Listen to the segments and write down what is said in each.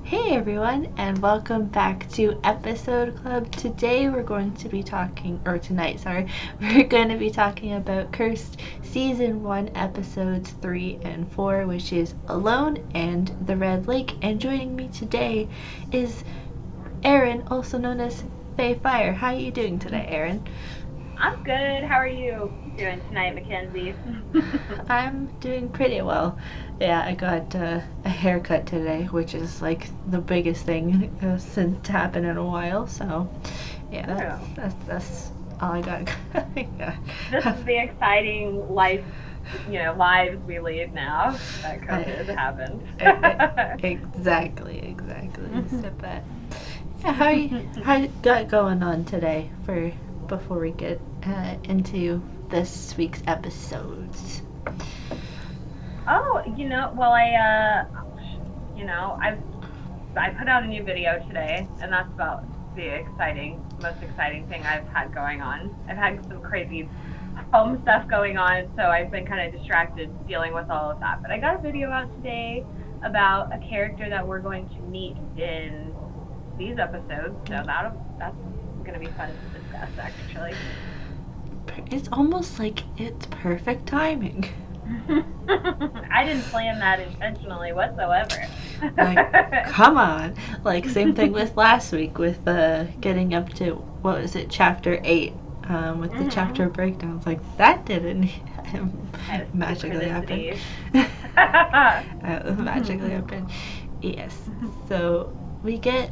Hey everyone, and welcome back to Episode Club. Today we're going to be talking, or tonight, sorry, we're going to be talking about Cursed Season 1, Episodes 3 and 4, which is Alone and the Red Lake. And joining me today is Erin, also known as Faye Fire. How are you doing today, Erin? I'm good. How are you doing tonight, Mackenzie? I'm doing pretty well. Yeah, I got a haircut today, which is like the biggest thing since happened in a while. So, yeah, that's all I got. Yeah. This is the exciting lives we lead now that COVID happened. Exactly. So, but yeah, how you got going on today before we get into this week's episodes? Oh, I put out a new video today, and that's about the most exciting thing I've had going on. I've had some crazy home stuff going on, so I've been kind of distracted dealing with all of that. But I got a video out today about a character that we're going to meet in these episodes, so that's going to be fun to discuss, actually. It's almost like it's perfect timing. I didn't plan that intentionally whatsoever. Like, come on. Like, same thing with last week with getting up to, what was it, chapter 8, with the chapter breakdowns. Like, that didn't magically happen. Magically happen. Yes. So, we get,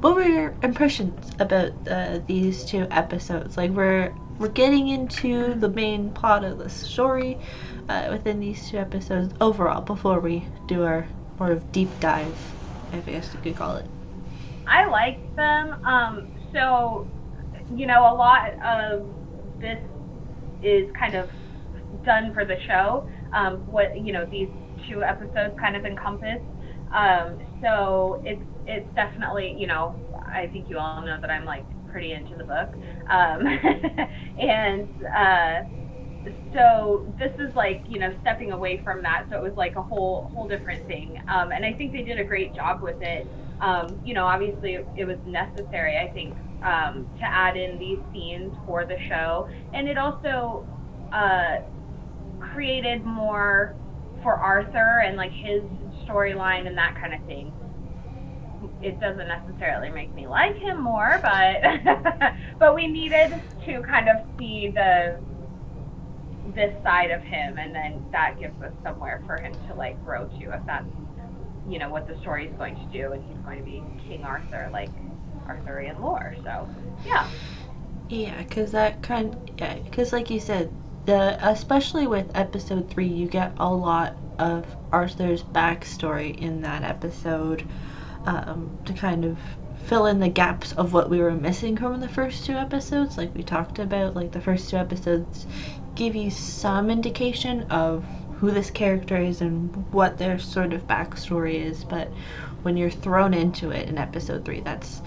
what were your impressions about these two episodes? Like, we're getting into the main plot of the story within these two episodes overall before we do our more of deep dive, I guess you could call it. I like them. So, a lot of this is kind of done for the show. What these two episodes kind of encompass. So it's definitely, I think you all know that I'm like pretty into the book, and so this is like stepping away from that. So it was like a whole different thing, and I think they did a great job with it. Obviously it was necessary, I think, to add in these scenes for the show, and it also created more for Arthur and like his storyline and that kind of thing. It doesn't necessarily make me like him more, but we needed to kind of see this side of him, and then that gives us somewhere for him to like grow to, if that's what the story is going to do, and he's going to be King Arthur, like Arthurian lore. So Yeah, because like you said, especially with episode 3, you get a lot of Arthur's backstory in that episode, to kind of fill in the gaps of what we were missing from the first two episodes. Like we talked about, like the first two episodes give you some indication of who this character is and what their sort of backstory is, but when you're thrown into it in episode 3, that's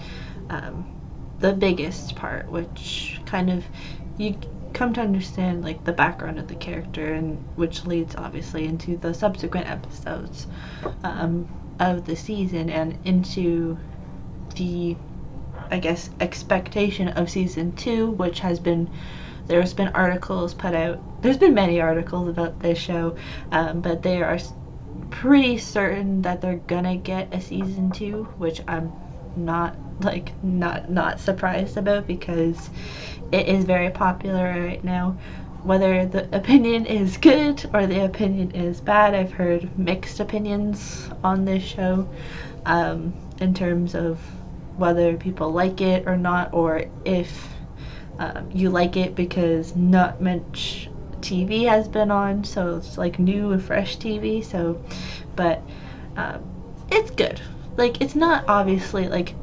the biggest part, which kind of you come to understand like the background of the character, and which leads obviously into the subsequent episodes of the season and into the, I guess, expectation of season 2, which there's been articles put out. There's been many articles about this show, but they are pretty certain that they're gonna get a season 2, which I'm not surprised about, because it is very popular right now. Whether the opinion is good or the opinion is bad, I've heard mixed opinions on this show, in terms of whether people like it or not, or if you like it because not much TV has been on, so it's like new and fresh TV. So, but it's good. Like, it's not obviously like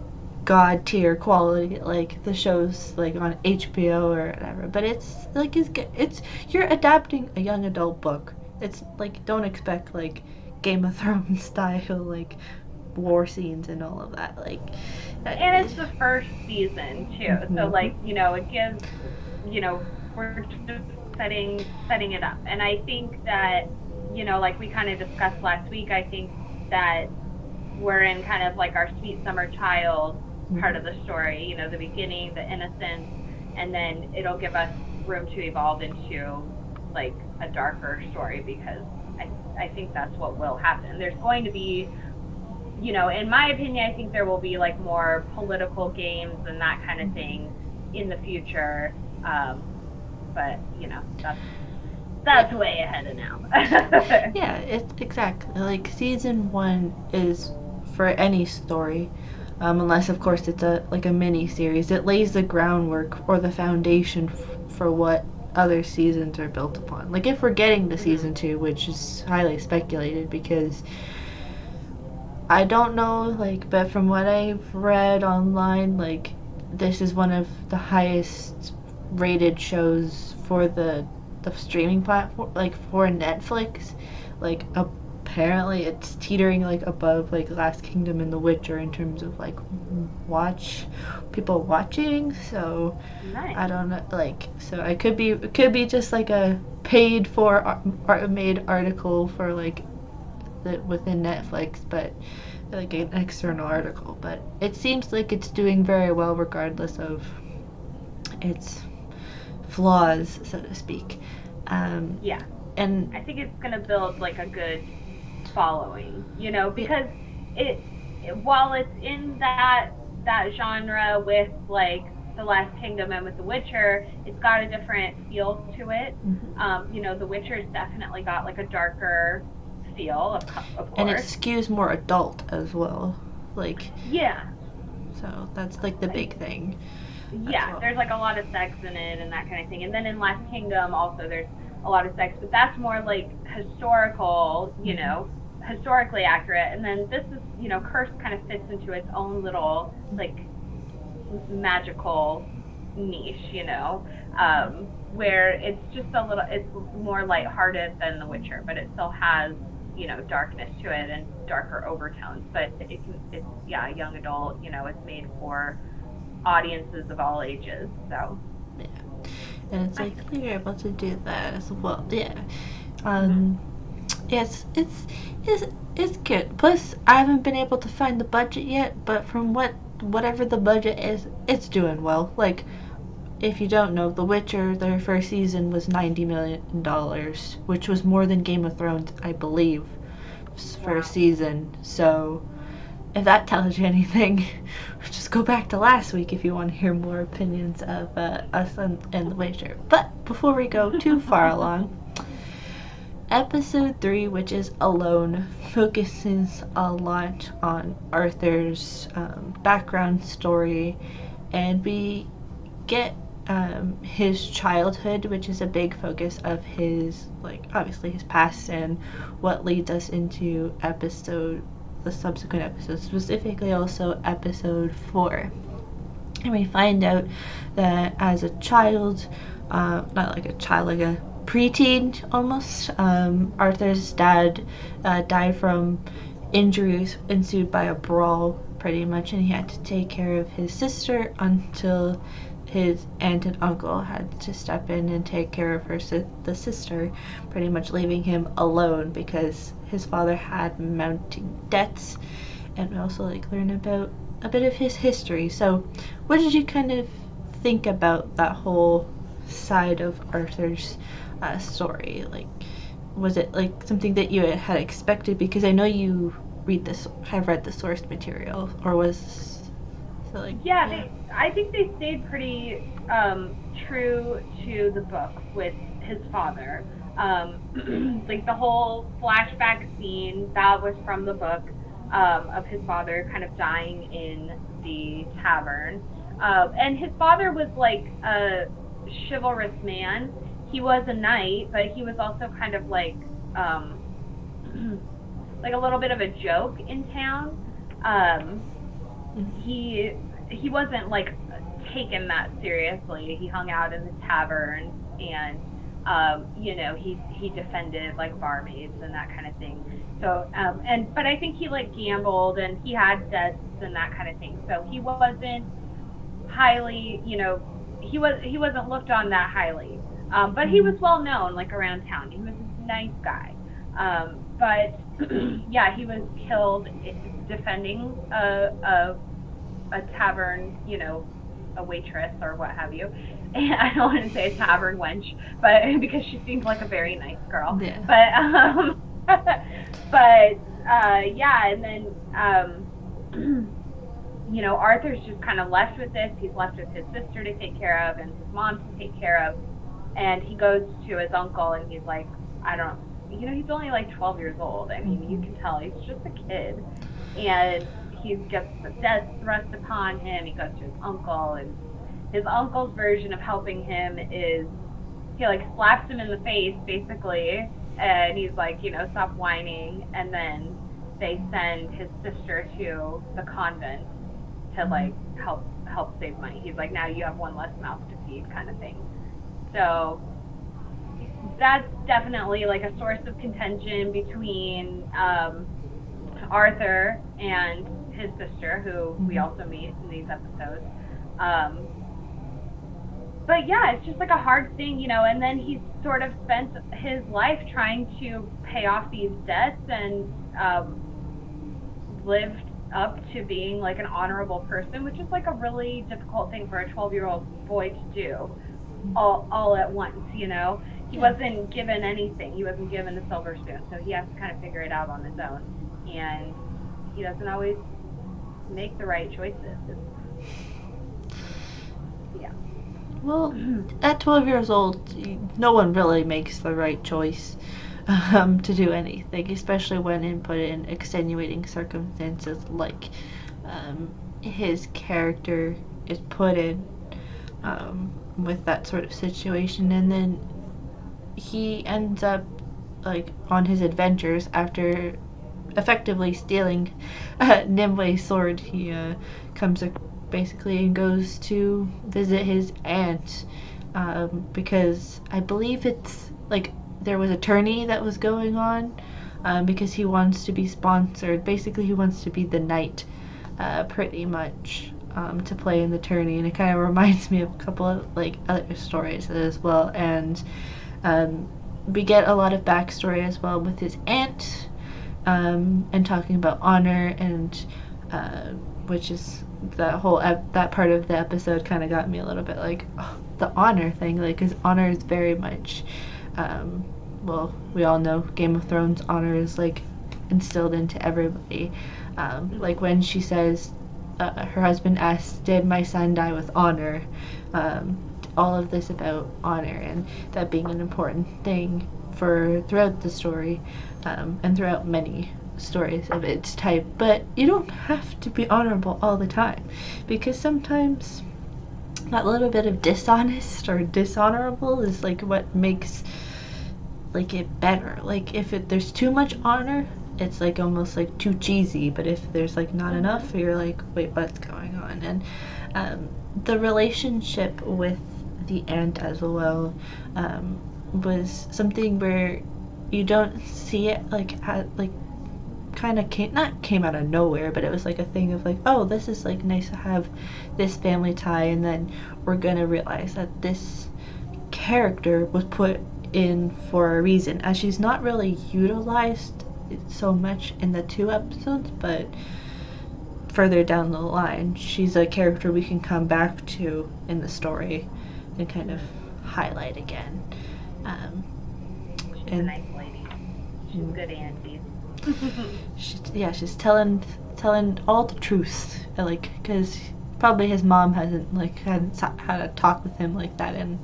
god tier quality like the shows like on HBO or whatever, but it's like you're adapting a young adult book. It's like, don't expect like Game of Thrones style like war scenes and all of that. Like, and it's the first season too, so like it gives we're just setting it up, and I think that like we kind of discussed last week, I think that we're in kind of like our sweet summer child part of the story, you know, the beginning, the innocence, and then it'll give us room to evolve into like a darker story, because I think that's what will happen. There's going to be, you know, in my opinion, I think there will be like more political games and that kind of thing in the future. But you know, that's way ahead of now. Yeah, it's exactly like season 1 is for any story, unless of course it's a mini series. It lays the groundwork or the foundation for what other seasons are built upon. Like if we're getting to season 2, which is highly speculated because I don't know, like, but from what I've read online, like this is one of the highest rated shows for the streaming platform, like for Netflix. Like apparently it's teetering like above like Last Kingdom and The Witcher in terms of like people watching. So Nice. I don't know, like, so it could be just like a paid for made article for like within Netflix, but like an external article. But it seems like it's doing very well regardless of its flaws, so to speak. Yeah. And I think it's going to build like a good following, you know, because while it's in that genre with like The Last Kingdom and with The Witcher, it's got a different feel to it. You know, The Witcher's definitely got like a darker feel, of course. And it skews more adult as well. Like, yeah. So that's like the big thing. Yeah, there's like a lot of sex in it and that kind of thing. And then in Last Kingdom also there's a lot of sex, but that's more like historical, you know, historically accurate. And then this is, you know, Curse kind of fits into its own little like magical niche, you know, where it's just it's more lighthearted than The Witcher, but it still has, you know, darkness to it and darker overtones. But it's young adult, you know, it's made for audiences of all ages. So yeah, and it's like you're able to do that as well. Yeah. Yes, it's good. Plus, I haven't been able to find the budget yet, but from whatever the budget is, it's doing well. Like, if you don't know, The Witcher, their first season was $90 million, which was more than Game of Thrones, I believe, first season. So, if that tells you anything, just go back to last week if you want to hear more opinions of us and The Witcher. But before we go too far along, episode 3, which is Alone, focuses a lot on Arthur's background story, and we get his childhood, which is a big focus of his, like, obviously his past and what leads us into the subsequent episodes, specifically also episode 4. And we find out that as a child, not like a child, like a preteen almost, Arthur's dad died from injuries ensued by a brawl, pretty much, and he had to take care of his sister until his aunt and uncle had to step in and take care of the sister, pretty much leaving him alone because his father had mounting debts. And we also like learn about a bit of his history. So what did you kind of think about that whole side of Arthur's story? Like, was it like something that you had expected? Because I know you have read the source material, or was so like I think they stayed pretty true to the book with his father. Like the whole flashback scene, that was from the book, of his father kind of dying in the tavern. And his father was like a chivalrous man. He was a knight, but he was also kind of like like a little bit of a joke in town. He wasn't like taken that seriously. He hung out in the taverns and you know, he defended like barmaids and that kind of thing. So but I think he like gambled and he had debts and that kind of thing. So he wasn't highly, you know, he wasn't looked on that highly. But he was well known like around town. He was a nice guy. but yeah, he was killed defending a tavern, you know, a waitress or what have you. And I don't want to say a tavern wench, but because she seems like a very nice girl. Yeah. Yeah, and then you know, Arthur's just kind of left with this. He's left with his sister to take care of and his mom to take care of. And he goes to his uncle and he's like, you know, he's only like 12 years old. I mean, you can tell he's just a kid. And he gets the death thrust upon him. He goes to his uncle, and his uncle's version of helping him is he like slaps him in the face, basically. And he's like, you know, stop whining. And then they send his sister to the convent to like help save money. He's like, now you have one less mouth to feed, kind of thing. So that's definitely like a source of contention between Arthur and his sister, who we also meet in these episodes. But yeah, it's just like a hard thing, you know, and then he's sort of spent his life trying to pay off these debts and lived up to being like an honorable person, which is like a really difficult thing for a 12-year-old boy to do all at once, you know. He wasn't given anything. He wasn't given a silver spoon, so he has to kind of figure it out on his own. And he doesn't always make the right choices. Yeah. Well, at 12 years old, no one really makes the right choice to do anything, especially when put in extenuating circumstances like his character is put in with that sort of situation. And then he ends up like on his adventures after effectively stealing Nimwe's sword. He comes basically and goes to visit his aunt because I believe it's like there was a tourney that was going on because he wants to be sponsored. Basically, he wants to be the knight pretty much to play in the tourney, and it kind of reminds me of a couple of like other stories as well. And we get a lot of backstory as well with his aunt and talking about honor, and which is that whole that part of the episode kind of got me a little bit like, oh, the honor thing, like, because honor is very much well, we all know Game of Thrones honor is like instilled into everybody. Like when she says her husband asks, did my son die with honor? All of this about honor and that being an important thing for throughout the story and throughout many stories of its type. But you don't have to be honorable all the time, because sometimes that little bit of dishonest or dishonorable is like what makes like it better. Like if there's too much honor, it's like almost like too cheesy, but if there's like not enough, you're like, wait, what's going on? And the relationship with the aunt as well was something where you don't see it like kind of came out of nowhere, but it was like a thing of like, oh, this is like nice to have this family tie, and then we're gonna realize that this character was put in for a reason, as she's not really utilized so much in the 2 episodes, but further down the line she's a character we can come back to in the story and kind of highlight again. She's a nice lady. She's a good auntie. She's telling all the truth, like, because probably his mom hadn't had a talk with him like that in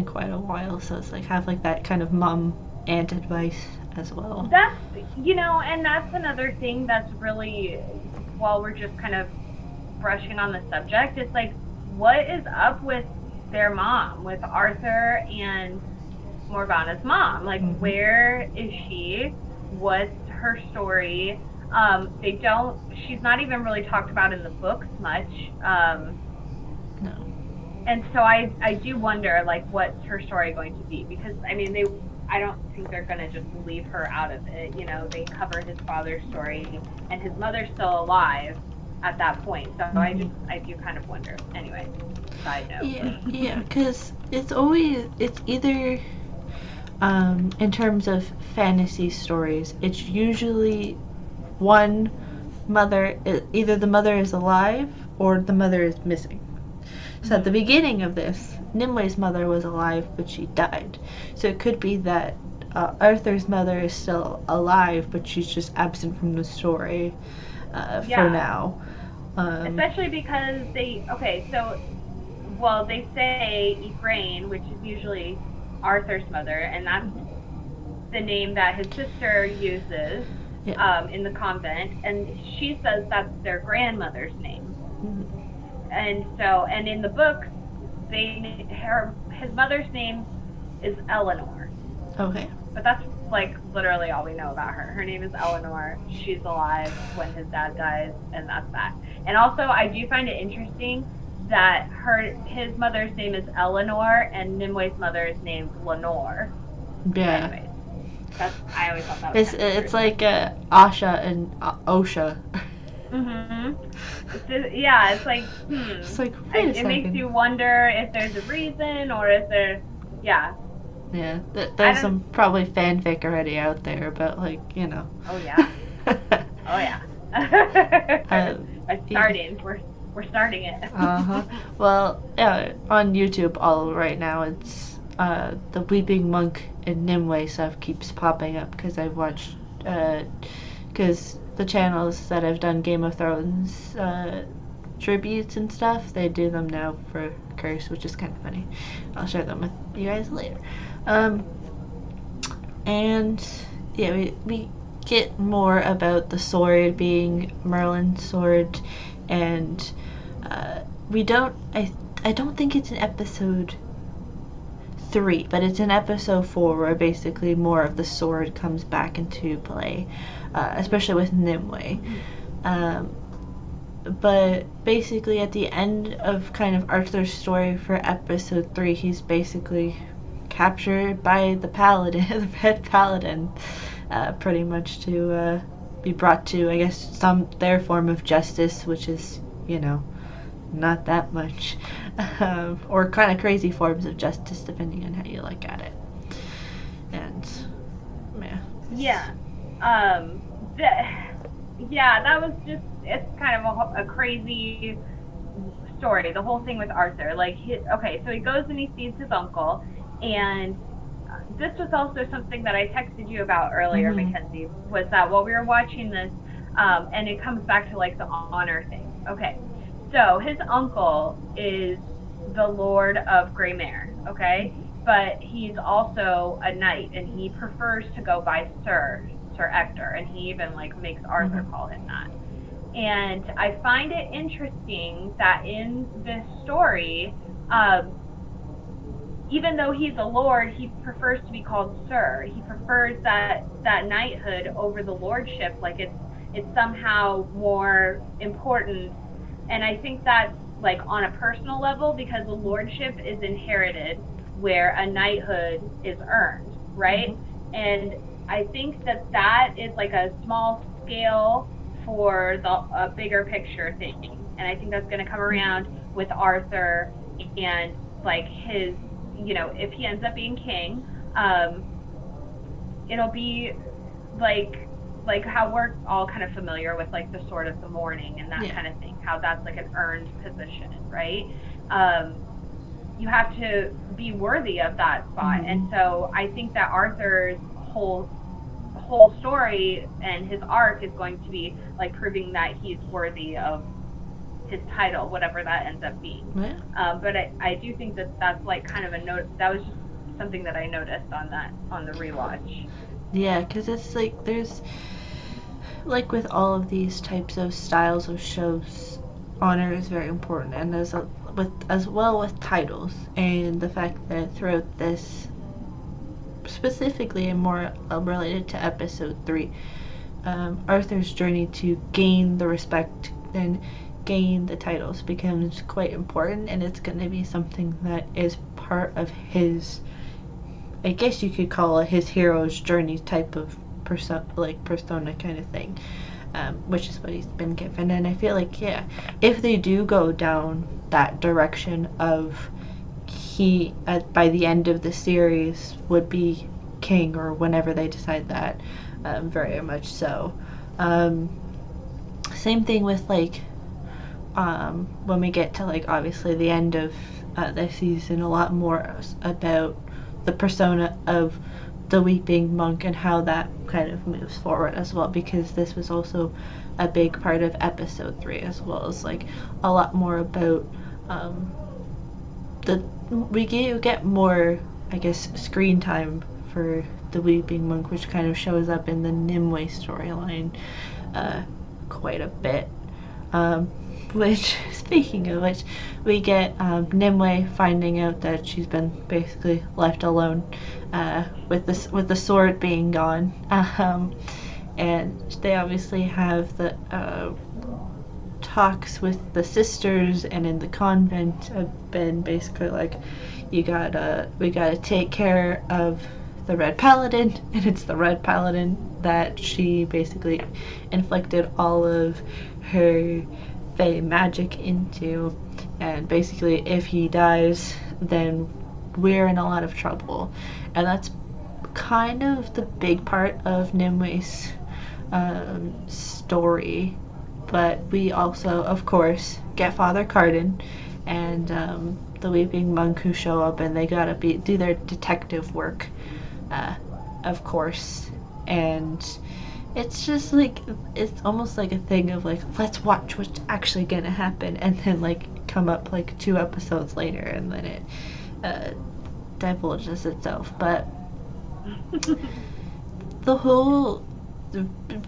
quite a while, so it's like have like that kind of mom aunt advice as well. That's, you know, and that's another thing that's really, while we're just kind of brushing on the subject, it's like, what is up with their mom, with Arthur and Morgana's mom? Like, where is she? What's her story? She's not even really talked about in the books much. No. And so I do wonder, like, what's her story going to be? Because, I mean, I don't think they're going to just leave her out of it. You know, they cover his father's story, and his mother's still alive at that point. So I do kind of wonder. Anyway, side note. Yeah, because it's either in terms of fantasy stories, it's usually one mother, either the mother is alive or the mother is missing. So at the beginning of this, Nimwe's mother was alive, but she died. So it could be that Arthur's mother is still alive, but she's just absent from the story for now. Especially because they say Ephraim, which is usually Arthur's mother, and that's the name that his sister uses in the convent, and she says that's their grandmother's name. And in the books, his mother's name is Eleanor. Okay. But that's like literally all we know about her. Her name is Eleanor. She's alive when his dad dies, and that's that. And also, I do find it interesting that his mother's name is Eleanor, and Nimwe's mother is named Lenore. Yeah. Anyways, I always thought that was it's like Asha and Osha. It's like, It's like, it makes you wonder if there's a reason, or if there's, Yeah, there's some probably fanfic already out there, but like, you know. Oh yeah. Oh yeah. We're starting it. Well, yeah, on YouTube all right now it's the Weeping Monk and Nimue stuff keeps popping up because I've watched because the channels that have done Game of Thrones tributes and stuff, they do them now for Curse, which is kind of funny. I'll share them with you guys later. And yeah, we get more about the sword being Merlin's sword, and we don't. I don't think it's in episode 3, but it's in episode 4 where basically more of the sword comes back into play, especially with Nimue. But basically at the end of kind of Arthur's story for episode 3, he's basically captured by the paladin, the red paladin, pretty much to be brought to, I guess, their form of justice, which is, you know, not that much, or kind of crazy forms of justice depending on how you look at it. And that was just, it's kind of a crazy story, the whole thing with Arthur. Like, so he goes and he sees his uncle, and this was also something that I texted you about earlier, Mackenzie, was that while we were watching this, and it comes back to like the honor thing. Okay, so his uncle is the Lord of Greymere, okay? But he's also a knight, and he prefers to go by Sir Ector, and he even like makes Arthur call him that. And I find it interesting that in this story, even though he's a lord, he prefers to be called Sir. He prefers that knighthood over the lordship, like it's somehow more important. And I think that's like on a personal level, because the lordship is inherited where a knighthood is earned, right? And I think that is like a small scale for a bigger picture thing. And I think that's going to come around with Arthur and like his, you know, if he ends up being king, it'll be like how we're all kind of familiar with like the Sword of the Morning and that kind of thing, how that's like an earned position, right? You have to be worthy of that spot. And so I think that Arthur's whole story and his arc is going to be like proving that he's worthy of his title, whatever that ends up being. But I do think that's like kind of a note. That was just something that I noticed on the rewatch. Yeah, because it's like there's like with all of these types of styles of shows, honor is very important, and as well with titles, and the fact that throughout this, specifically and more related to episode 3, Arthur's journey to gain the respect and gain the titles becomes quite important, and it's going to be something that is part of his, I guess you could call it his hero's journey type of persona kind of thing, which is what he's been given. And I feel like, yeah, if they do go down that direction of he by the end of the series would be king, or whenever they decide that, very much so. Same thing with like when we get to like obviously the end of this season, a lot more about the persona of the weeping monk and how that kind of moves forward as well, because this was also a big part of episode 3, as well as like a lot more about we get more, I guess, screen time for the weeping monk, which kind of shows up in the Nimue storyline quite a bit. Which, speaking of which, we get Nimue finding out that she's been basically left alone with the sword being gone, and they obviously have the talks with the sisters, and in the convent have been basically like, we gotta take care of the Red Paladin, and it's the Red Paladin that she basically inflicted all of her Fey magic into, and basically if he dies, then we're in a lot of trouble. And that's kind of the big part of Nimue's story. But we also, of course, get Father Cardin and the Weeping Monk, who show up, and they gotta do their detective work, of course. And it's just like, it's almost like a thing of like, let's watch what's actually gonna happen, and then like come up like 2 episodes later, and then it divulges itself. But the whole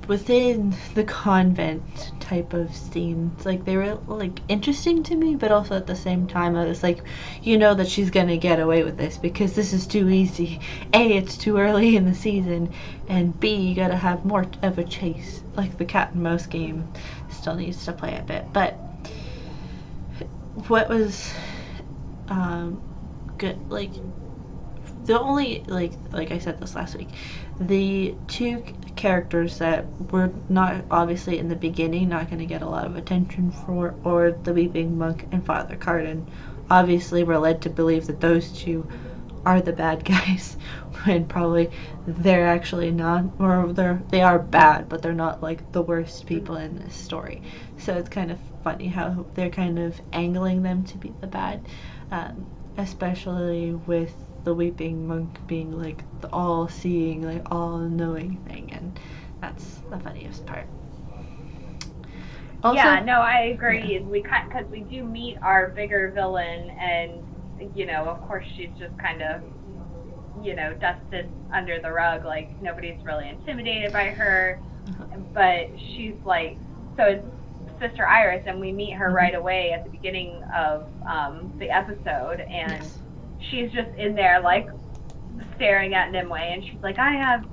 within the convent type of scenes, like, they were like interesting to me, but also at the same time I was like, that she's gonna get away with this because this is too easy. A, it's too early in the season, and B, you gotta have more of a chase. Like, the cat and mouse game still needs to play a bit. But what was good, like, the only, like I said this last week, the 2 characters that were not obviously in the beginning not going to get a lot of attention for, or the Weeping Monk and Father Cardin, obviously we're led to believe that those 2 are the bad guys, when probably they're actually not, or they are bad, but they're not like the worst people in this story. So it's kind of funny how they're kind of angling them to be the bad, especially with the Weeping Monk being like the all-seeing, like all-knowing thing, and that's the funniest part. Also, yeah, no, I agree. Yeah. Because we do meet our bigger villain, and of course she's just kind of dusted under the rug, like nobody's really intimidated by her. But she's like, so it's Sister Iris, and we meet her right away at the beginning of the episode, and yes, she's just in there, like, staring at Nimue, and she's like, I have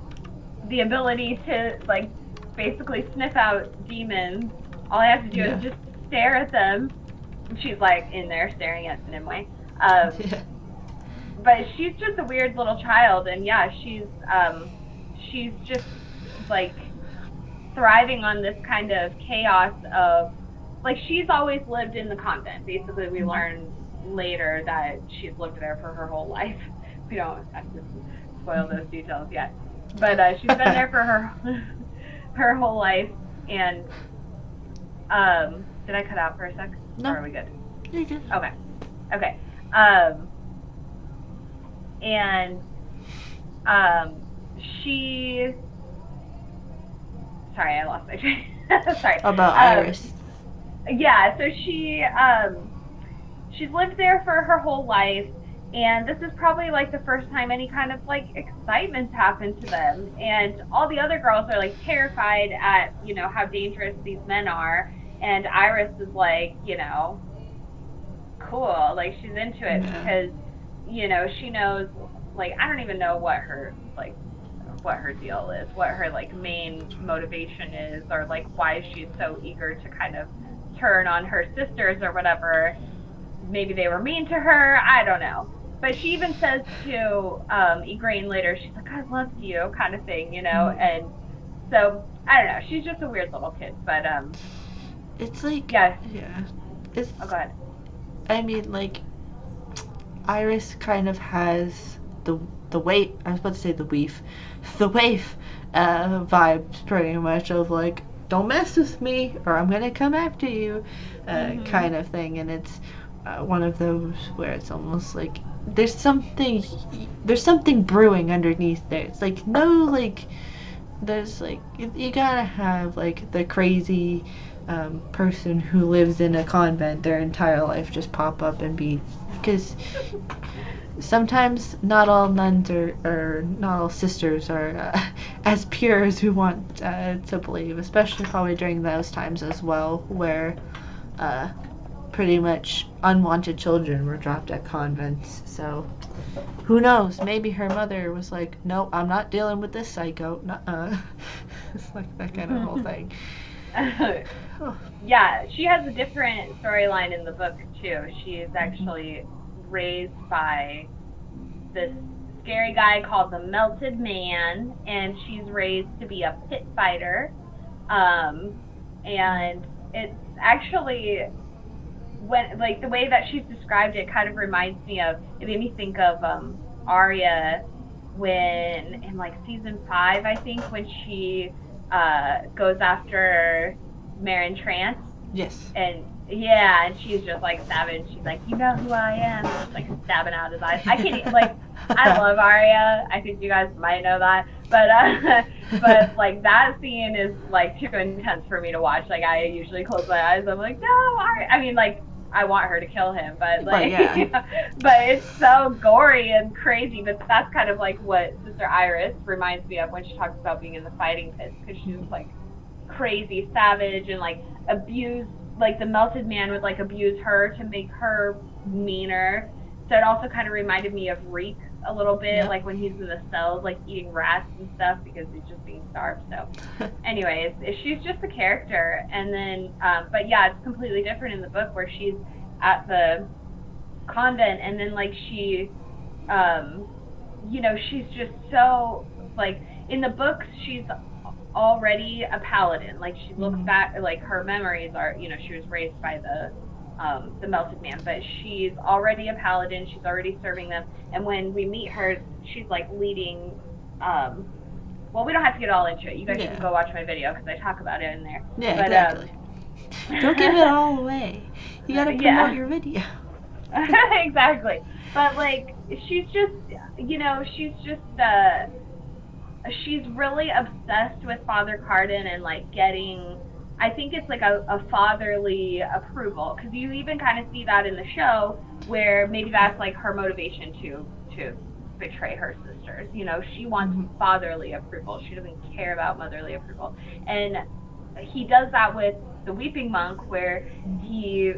the ability to, like, basically sniff out demons. All I have to do is just stare at them. And she's, like, in there staring at Nimue. But she's just a weird little child, and yeah, she's just, like, thriving on this kind of chaos of, like, she's always lived in the convent. Basically, we learn later that she's lived there for her whole life. We don't have to spoil those details yet, but she's been there for her whole life. And did I cut out for a sec? No. Or are we good? You're good. Okay. And she, sorry, I lost my train. Sorry. About Iris. Yeah, so she's lived there for her whole life, and this is probably like the first time any kind of like excitement's happened to them, and all the other girls are like terrified at how dangerous these men are, and Iris is like cool, like she's into it because she knows, like, I don't even know what her deal is, what her like main motivation is, or like why she's so eager to kind of turn on her sisters or whatever. Maybe they were mean to her, I don't know. But she even says to Igraine later, she's like, I loved you, kind of thing, and so, I don't know, she's just a weird little kid, but it's like, it's, oh, go ahead. I mean, like, Iris kind of has the waif. I was about to say the waif, the waif vibes pretty much of like, don't mess with me or I'm gonna come after you, kind of thing. And it's one of those where it's almost like there's something brewing underneath there. It's like no, like there's like you gotta have like the crazy person who lives in a convent their entire life just pop up and be, because sometimes not all nuns or not all sisters are as pure as we want to believe, especially probably during those times as well, where pretty much unwanted children were dropped at convents. So who knows? Maybe her mother was like, "No, I'm not dealing with this psycho." It's like that kind of whole thing. Yeah, she has a different storyline in the book too. She is actually raised by this scary guy called the Melted Man, and she's raised to be a pit fighter. And it's actually, when like the way that she's described it kind of reminds me of, it made me think of Arya when in like season 5, I think, when she goes after Marin Trance. Yes. And yeah, and she's just like savage. She's like, you know who I am? Just like stabbing out his eyes. I can't like, I love Arya. I think you guys might know that, but like that scene is like too intense for me to watch. Like I usually close my eyes. I'm like, no, Arya. I mean, like I want her to kill him, but like, yeah. But it's so gory and crazy. But that's kind of like what Sister Iris reminds me of when she talks about being in the fighting pits, because she's like crazy savage and like abused, like the Melted Man would like abuse her to make her meaner. So it also kind of reminded me of Reek a little bit, like when he's in the cells like eating rats and stuff because he's just being starved. So anyways, she's just a character. And then but yeah, it's completely different in the book where she's at the convent, and then like she you know, she's just so like, in the books she's already a paladin. Like she looks back, like her memories are, you know, she was raised by the Melted Man, but she's already a paladin. She's already serving them. And when we meet her, she's like leading. Well, we don't have to get all into it. You guys can go watch my video because I talk about it in there. Yeah, but, exactly. Don't give it all away. You gotta promote your video. Exactly. But like, she's just, you know, she's just she's really obsessed with Father Cardin and like getting, I think it's like a fatherly approval, because you even kind of see that in the show where maybe that's like her motivation to betray her sisters. You know, she wants fatherly approval. She doesn't care about motherly approval. And he does that with the Weeping Monk, where he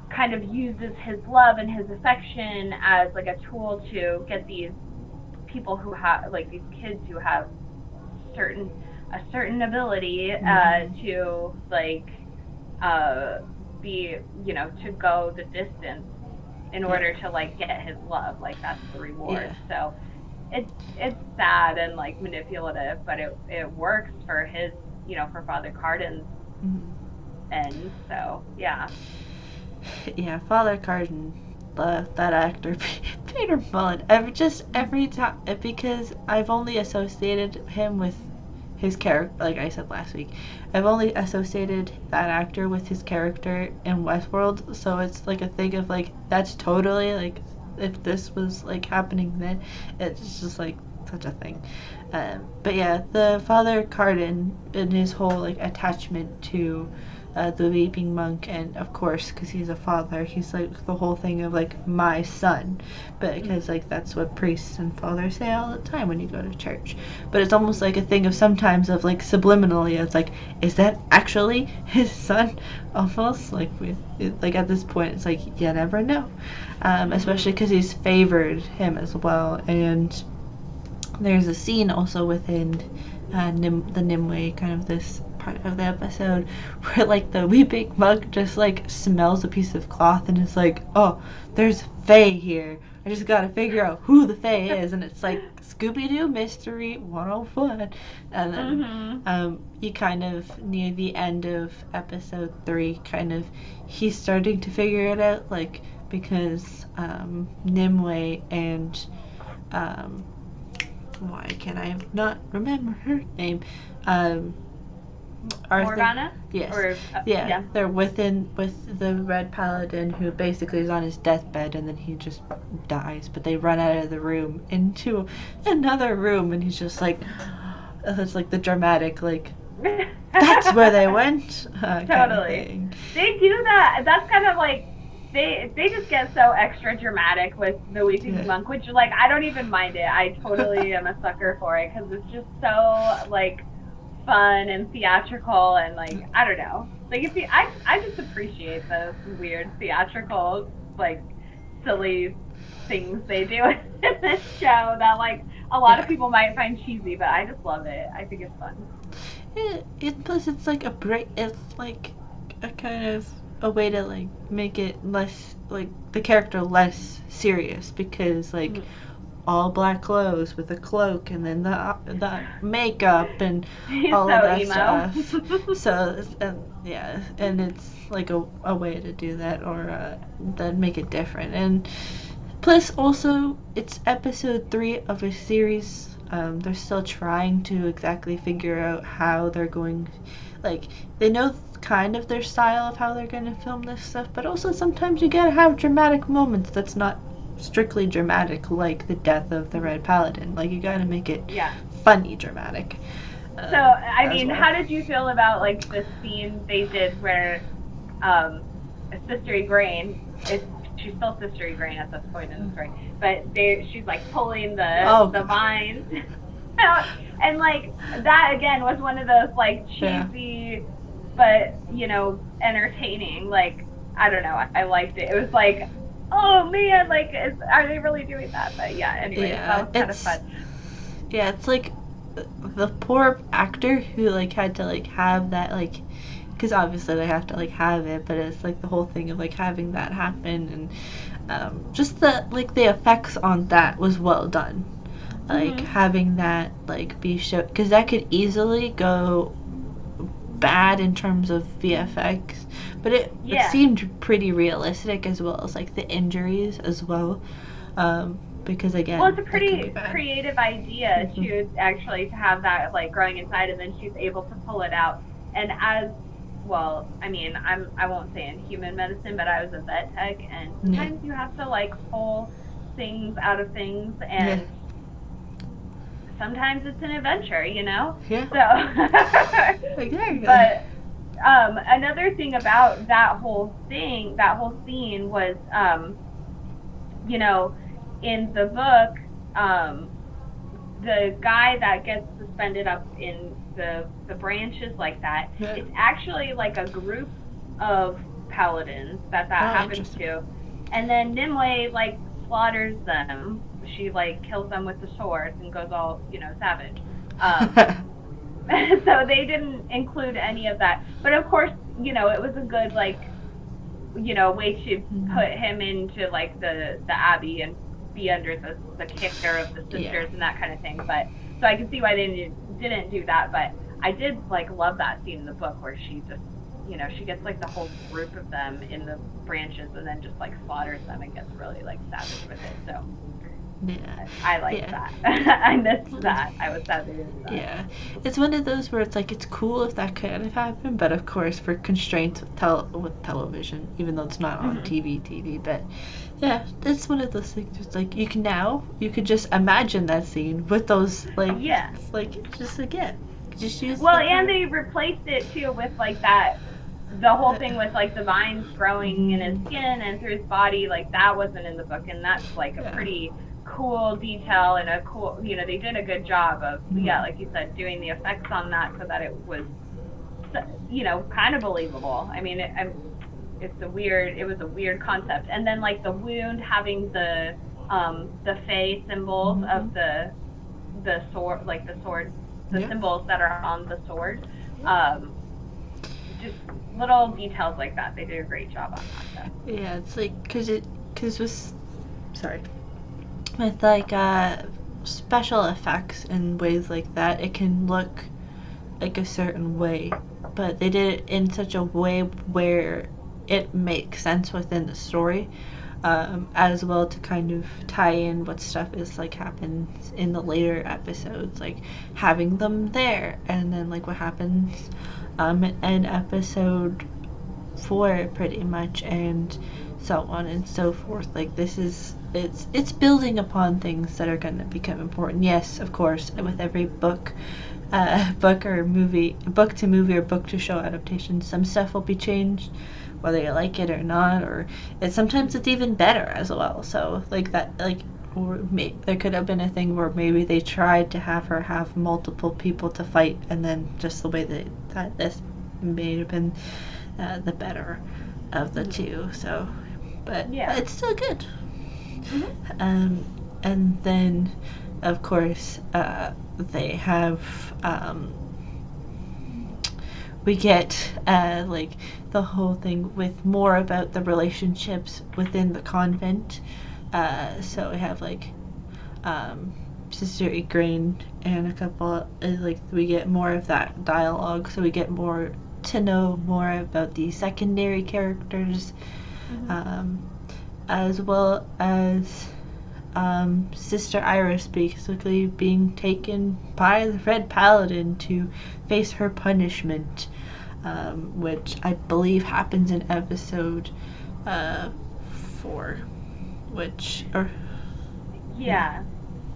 kind of uses his love and his affection as like a tool to get these people who have, like these kids who have a certain ability to like be, you know, to go the distance in order to like get his love. Like that's the reward. So it's sad and like manipulative, but it works for his, you know, for Father Cardin's end. So yeah, Father Cardin, that actor, Peter Mullen. Every time, because I've only associated him with his character, like I said last week, I've only associated that actor with his character in Westworld, so it's like a thing of like, that's totally like, if this was like happening then, it's just like such a thing. But yeah, the Father Cardin and his whole like attachment to the Weeping Monk, and of course because he's a father, he's like the whole thing of like my son, but because like that's what priests and fathers say all the time when you go to church. But it's almost like a thing of sometimes of like subliminally, it's like, is that actually his son? Almost like like at this point it's like you never know, especially because he's favored him as well. And there's a scene also within the Nimue, kind of this part of the episode, where like the Weeping Monk just like smells a piece of cloth and is like, oh, there's Fae here. I just gotta figure out who the Fae is. And it's like Scooby-Doo Mystery 101. And then you kind of, near the end of episode 3, kind of, he's starting to figure it out, like, because Nimue and why can I not remember her name? Arthur. Morgana? Yes. Or, yeah. They're with the Red Paladin, who basically is on his deathbed, and then he just dies. But they run out of the room into another room, and he's just like, it's like the dramatic, like, that's where they went. Totally. Kind of thing. They do that. That's kind of like, they just get so extra dramatic with the Weeping Monk, which, like, I don't even mind it. I totally am a sucker for it, because it's just so, like, fun and theatrical, and, like, I don't know. Like, I just appreciate those weird theatrical, like, silly things they do in this show that, like, a lot of people might find cheesy, but I just love it. I think it's fun. Plus it's like a break. It's like a kind of a way to, like, make it less, like, the character less serious, because, like, all black clothes with a cloak, and then the makeup and all of that stuff. So and it's like a way to do that, or then make it different. And plus, also, it's episode 3 of a series. They're still trying to exactly figure out how they're going. Like, they know kind of their style of how they're going to film this stuff, but also sometimes you gotta have dramatic moments that's not strictly dramatic, like the death of the Red Paladin. Like, you gotta make it funny dramatic. So, I mean, how did you feel about, like, the scene they did where Sister Igraine, she's still Sister Igraine at this point in the story, but she's, like, pulling the vines out, and, like, that again was one of those, like, cheesy but, you know, entertaining, like, I don't know, I liked it. It was like, oh man, like, are they really doing that? But anyway, that was kind of fun. Yeah, it's like the poor actor who, like, had to, like, have that, like, because obviously they have to, like, have it, but it's like the whole thing of, like, having that happen, and just the, like, the effects on that was well done. Like, having that, like, be show, because that could easily go bad in terms of VFX, but it seemed pretty realistic, as well as, like, the injuries as well, because again, well, it's a pretty creative idea to actually to have that, like, growing inside, and then she's able to pull it out. And as well, I mean, I won't say in human medicine, but I was a vet tech, and sometimes you have to, like, pull things out of things, and sometimes it's an adventure, you know? Yeah. So, but another thing about that whole scene was, you know, in the book, the guy that gets suspended up in the branches like that, it's actually, like, a group of paladins that happens to. And then Nimue, like, slaughters them. She, like, kills them with the sword and goes all, you know, savage. So they didn't include any of that. But of course, you know, it was a good, like, you know, way to put him into, like, the abbey and be under the care of the sisters and that kind of thing. But so I can see why they didn't do that. But I did, like, love that scene in the book where she just, you know, she gets, like, the whole group of them in the branches and then just, like, slaughters them and gets really, like, savage with it. So I liked that. I missed that. I was sad they didn't do that. Yeah, it's one of those where it's like, it's cool if that could have happened, but of course for constraints with television, even though it's not on TV, but yeah, it's one of those things. It's like, you could just imagine that scene with those, like, it's like, just again, just use. Well, and they replaced it too with, like, that. The whole thing with, like, the vines growing in his skin and through his body, like, that wasn't in the book, and that's, like, a pretty cool detail and a cool, you know, they did a good job of, like you said, doing the effects on that so that it was, you know, kind of believable. I mean, it was a weird concept. And then, like, the wound having the Fae symbols of the sword, like the sword, the symbols that are on the sword. Just little details like that. They did a great job on that stuff. Yeah, it's like, with, like, special effects and ways like that, it can look like a certain way, but they did it in such a way where it makes sense within the story. as well, to kind of tie in what stuff is like happens in the later episodes, like having them there, and then like what happens in episode 4 pretty much, and so on and so forth. Like this is it's building upon things that are going to become important. Yes, of course, with every book or movie, book to movie or book to show adaptation, some stuff will be changed, whether you like it or not, or sometimes it's even better as well. So like that, like, or there could have been a thing where maybe they tried to have her have multiple people to fight, and then just the way that this may have been the better of the two. So, but it's still good. And then, of course, they have we get like the whole thing with more about the relationships within the convent. So we have like Sister Igraine and a couple, like we get more of that dialogue, so we get more to know more about the secondary characters, as well as Sister Iris basically being taken by the Red Paladin to face her punishment, which I believe happens in episode 4, which, or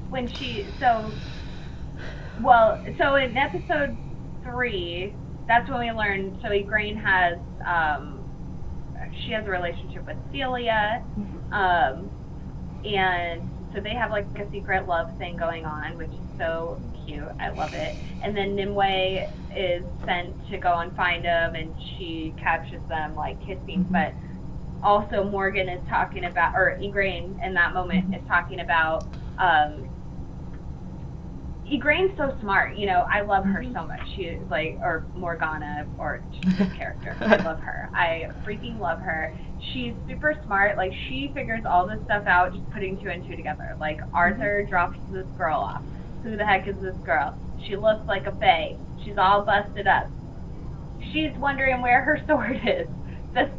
when she so in episode 3, that's when we learned. So Igraine has she has a relationship with Celia, and so they have like a secret love thing going on, which is so cute. I love it. And then Nimue is sent to go and find them, and she catches them like kissing. But also Morgan is talking about, or Igraine in that moment is talking about. Igraine's so smart, you know. I love her so much. She like, or Morgana, or this character. I love her. I freaking love her. She's super smart. Like, she figures all this stuff out just putting 2 and 2 together. Like, Arthur drops this girl off. Who the heck is this girl? She looks like a fae. She's all busted up. She's wondering where her sword is. This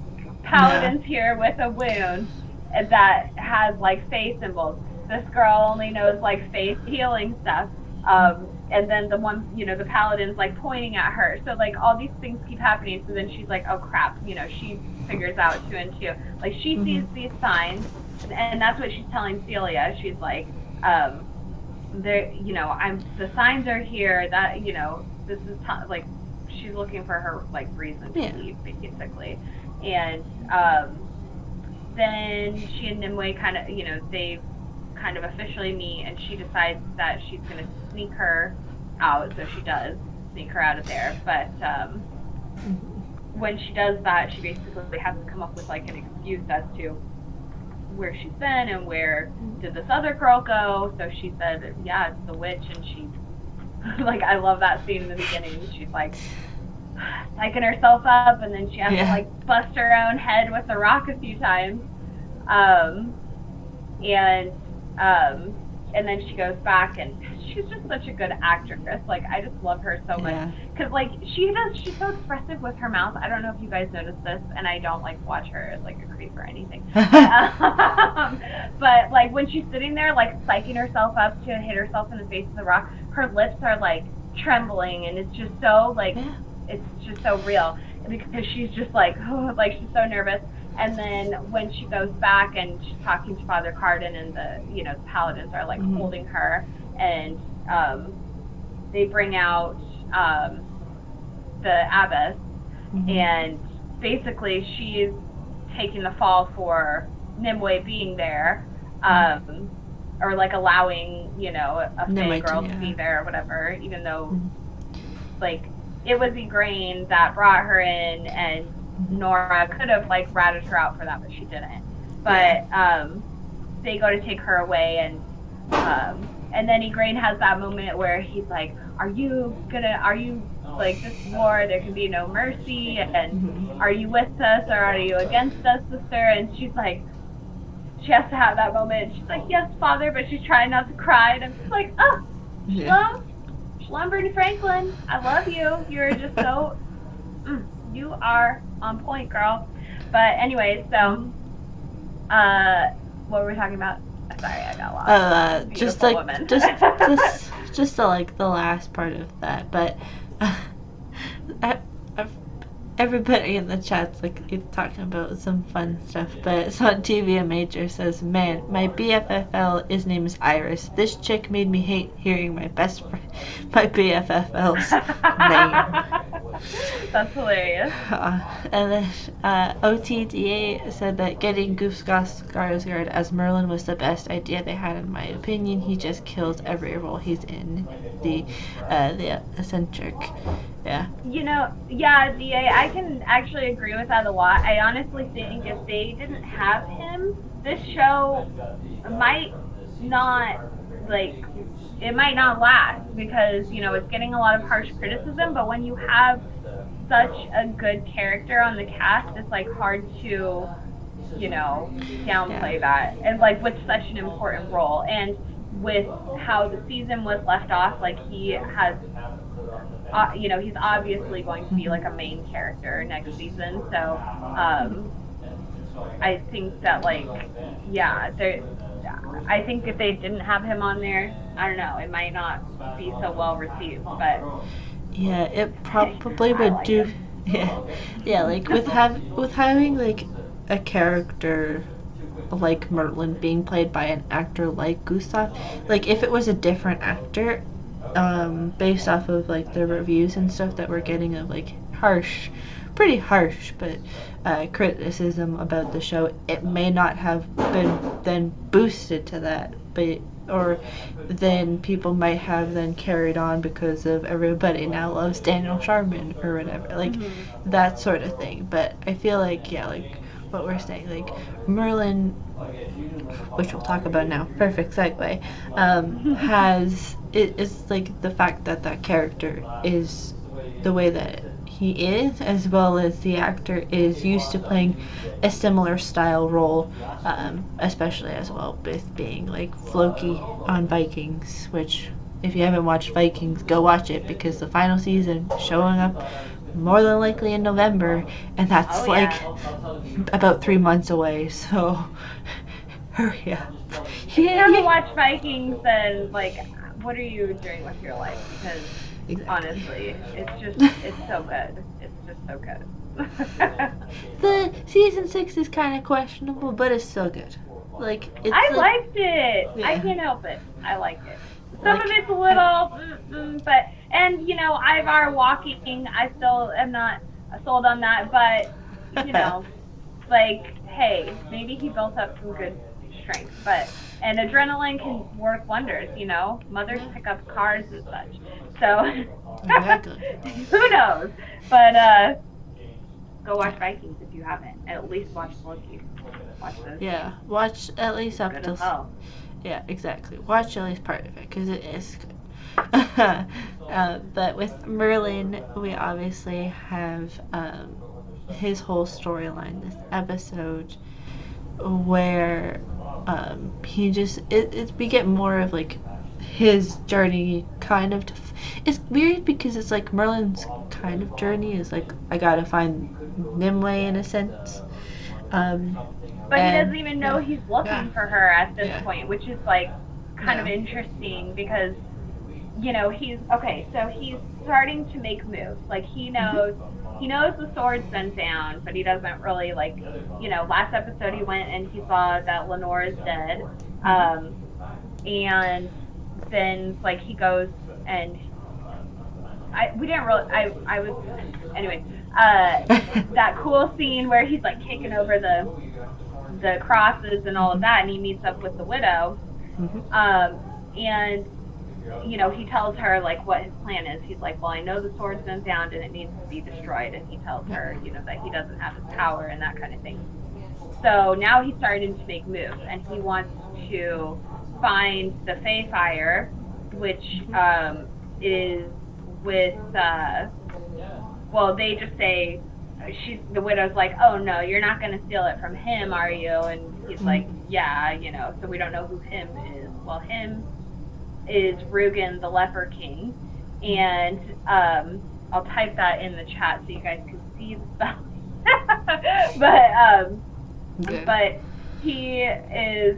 paladin's here with a wound that has like fae symbols. This girl only knows like fae healing stuff. And then the one, you know, the paladin's like pointing at her. So like all these things keep happening. So then she's like, oh crap, you know, she figures out 2 and 2. Like she sees these signs, and that's what she's telling Celia. She's like, there, you know, the signs are here. That, you know, this is like, she's looking for her like reason to leave, basically. And then she and Nimue kind of, you know, they kind of officially meet, and she decides that she's going to sneak her out. So she does sneak her out of there, but when she does that, she basically has to come up with like an excuse as to where she's been and where did this other girl go. So she said, yeah, it's the witch. And she like, I love that scene in the beginning. She's like psyching herself up, and then she has to like bust her own head with a rock a few times, and then she goes back, and she's just such a good actress. Like, I just love her so much, because like she's so expressive with her mouth. I don't know if you guys noticed this, and I don't like watch her as like a creep or anything, but like when she's sitting there like psyching herself up to hit herself in the face with a rock, her lips are like trembling, and it's just so like it's just so real, because she's just like, oh, like she's so nervous. And then when she goes back and she's talking to Father Cardin, and the, you know, the paladins are like holding her, and they bring out the abbess, and basically she's taking the fall for Nimue being there, or like allowing, you know, a fae girl to be there or whatever, even though like it was Igraine that brought her in, and Nora could have like ratted her out for that, but she didn't. But they go to take her away, and then Igraine has that moment where he's like, are you like, this war, there can be no mercy, and are you with us or are you against us, sister? And she's like, she has to have that moment. She's like, yes, Father, but she's trying not to cry, and I'm just like, oh, Shalom, Bernie Franklin, I love you. You're just so, you are on point, girl. But anyway, so What were we talking about? Sorry, I got lost. Just Beautiful like woman. just like the last part of that, but I, I've, everybody in the chat's like talking about some fun stuff. But so on TV, a major says, "Man, my BFFL, his name is Iris. This chick made me hate hearing my BFFL's name." That's hilarious. And then OTDA said that getting Goose Skarsgård as Merlin was the best idea they had, in my opinion. He just kills every role he's in. The eccentric. Yeah. Yeah, DA, I can actually agree with that a lot. I honestly think if they didn't have him, this show might not, it might not last because, it's getting a lot of harsh criticism, but when you have such a good character on the cast, it's, hard to, downplay that. And, with such an important role. And with how the season was left off, he has... he's obviously going to be a main character next season. So I think that I think if they didn't have him on there, I don't know, it might not be so well received. But yeah, it probably would do. Him. Yeah, with having a character like Merlin being played by an actor like Gustav, if it was a different actor. Based off of the reviews and stuff that we're getting of pretty harsh, but criticism about the show, it may not have been then boosted to that, or then people might have then carried on because of everybody now loves Daniel Sharman or whatever, that sort of thing. But I feel what we're saying, Merlin, which we'll talk about now, perfect segue, is the fact that that character is the way that he is, as well as the actor is used to playing a similar style role, especially as well with being Floki on Vikings, which if you haven't watched Vikings, go watch it because the final season showing up more than likely in November, and that's about 3 months away, so hurry up. If you haven't watched Vikings, then what are you doing with your life? Because honestly, it's so good. It's just so good. The season 6 is kind of questionable, but it's still good. I liked it. Yeah. I can't help it. I like it. Some of it's a little, but Ivar walking, I still am not sold on that, but hey, maybe he built up some good strength, and adrenaline can work wonders, mothers pick up cars and such, so who knows, but go watch Vikings if you haven't, at least watch Loki, watch those. Yeah, watch at least up to yeah, exactly, watch at least part of it because it is good. But with Merlin, we obviously have his whole storyline this episode where he just we get more of his journey kind of it's weird because it's Merlin's kind of journey is I gotta find Nimue in a sense, but he doesn't even know he's looking for her at this point, which is kind of interesting because he's starting to make moves. He knows the sword's been down, but he doesn't really last episode he went and he saw that Lenore is dead, and then he goes and that cool scene where he's kicking over the crosses and all of that, and he meets up with the widow, and he tells her what his plan is. He's well, I know the sword's been found and it needs to be destroyed, and he tells her that he doesn't have his power and that kind of thing. So now he's starting to make moves, and he wants to find the Fae Fire, which is with they just say the widow's oh no, you're not going to steal it from him, are you? And he's yeah, so we don't know who him is. Well, him is Rugen the Leper King, and I'll type that in the chat so you guys can see the spelling. But he is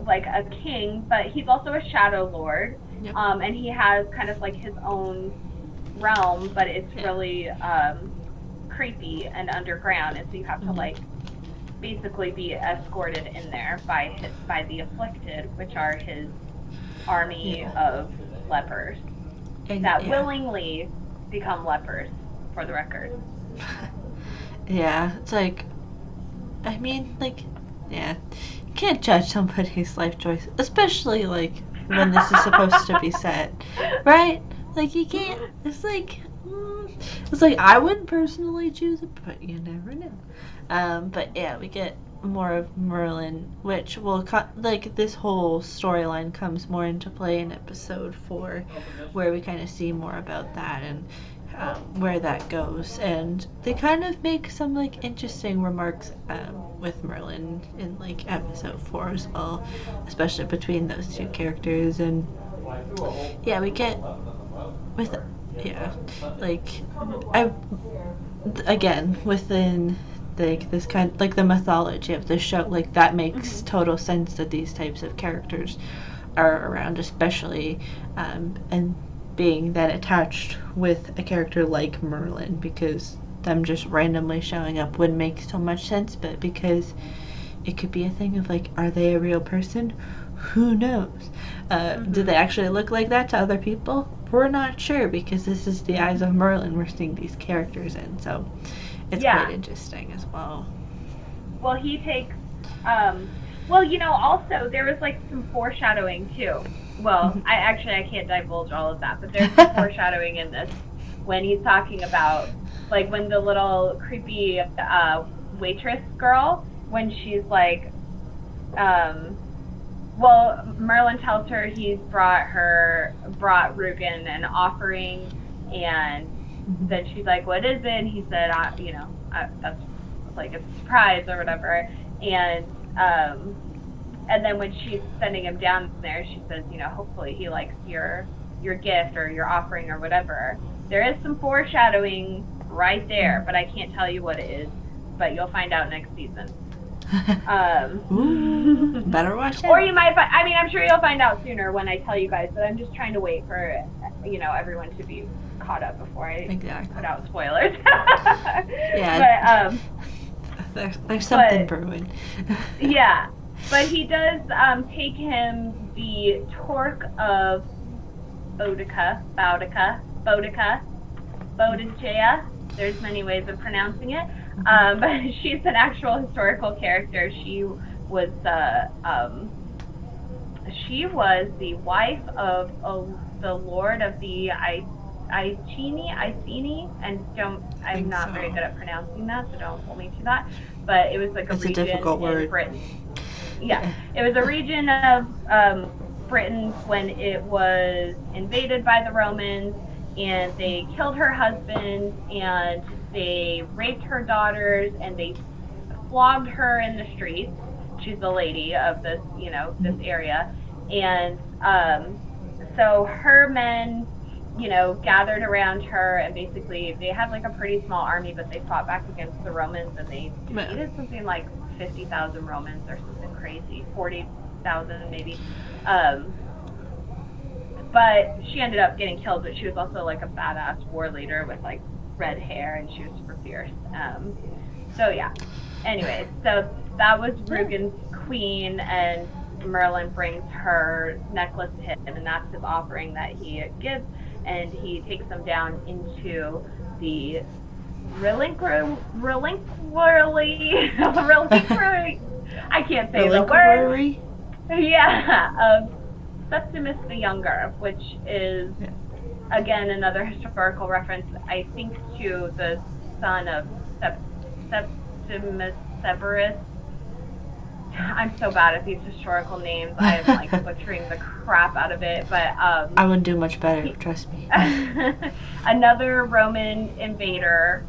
like a king, but he's also a shadow lord. Yep. And he has kind of like his own realm, but it's really creepy and underground, and so you have to like basically be escorted in there by the afflicted, which are his army of lepers that willingly become lepers, for the record. Yeah, it's like, I mean, like, yeah, you can't judge somebody's life choice, especially like when this is supposed to be set, right? Like, you can't. It's like I wouldn't personally choose it, but you never know. But yeah, we get more of Merlin, which will like this whole storyline comes more into play in episode 4, where we kind of see more about that and where that goes, and they kind of make some like interesting remarks with Merlin in like episode 4 as well, especially between those two characters. And yeah, we get with like I again within like this kind like the mythology of the show, like that makes total sense that these types of characters are around, especially and being that attached with a character like Merlin, because them just randomly showing up wouldn't make so much sense, but because it could be a thing of like, are they a real person? Who knows? Do they actually look like that to other people? We're not sure, because this is the eyes of Merlin we're seeing these characters in, so it's quite interesting as well. Well, he takes well, you know, also there was like some foreshadowing too. Well, I can't divulge all of that, but there's some foreshadowing in this when he's talking about like when the little creepy waitress girl, when she's like well, Merlin tells her he's brought Rugen an offering, and then she's like, what is it? And he said, that's like a surprise or whatever. And then when she's sending him down there, she says, you know, hopefully he likes your gift or your offering or whatever. There is some foreshadowing right there, but I can't tell you what it is, but you'll find out next season. Ooh, better watch it. Or you might I'm sure you'll find out sooner when I tell you guys, but I'm just trying to wait for, you know, everyone to be caught up before I put out spoilers. Yeah. But there's something brewing. Yeah. But he does take him the Torque of Boudica. There's many ways of pronouncing it. But she's an actual historical character. She was the wife of the Lord of the Iceni, and I'm not very good at pronouncing that, so don't hold me to that. But it was like a region in Britain. Yeah, it was a region of Britain when it was invaded by the Romans, and they killed her husband, and they raped her daughters, and they flogged her in the streets. She's the lady of this, you know, this area. And so her men, you know, gathered around her, and basically they had like a pretty small army, but they fought back against the Romans, and they defeated something like 50,000 Romans or something crazy, 40,000 maybe. But she ended up getting killed, but she was also like a badass war leader with like red hair, and she was super fierce. So yeah. Anyways, so that was Rugen's queen, and Merlin brings her necklace to him, and that's his offering that he gives, and he takes them down into the I can't say the word. Yeah, of Septimus the Younger, which is again another historical reference, I think, to the son of Septimus Severus. I'm so bad at these historical names. I'm like butchering the crap out of it, but I wouldn't do much better, trust me. Another Roman invader.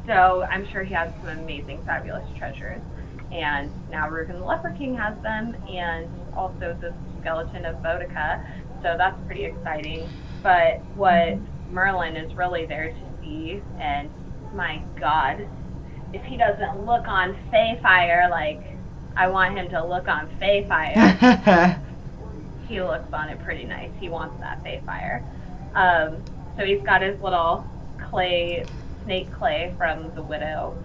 So I'm sure he has some amazing, fabulous treasures. And now Rugen the Leper King has them, and also the skeleton of Boudica. So that's pretty exciting. But what Merlin is really there to see, and my God, if he doesn't look on Fae fire like I want him to look on Fae fire, he looks on it pretty nice. He wants that Fae fire. So he's got his little snake clay from the widow.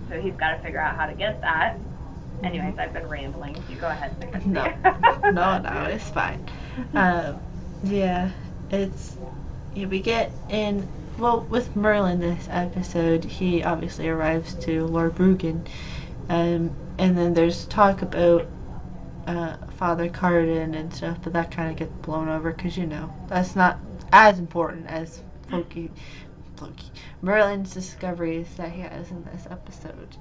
So he's got to figure out how to get that. Anyways, I've been rambling. You go ahead. No, it's fine. Yeah, we get in. Well, with Merlin this episode, he obviously arrives to Lorebridge, and then there's talk about Father Carden and stuff, but that kind of gets blown over because that's not as important as Merlin's discoveries that he has in this episode.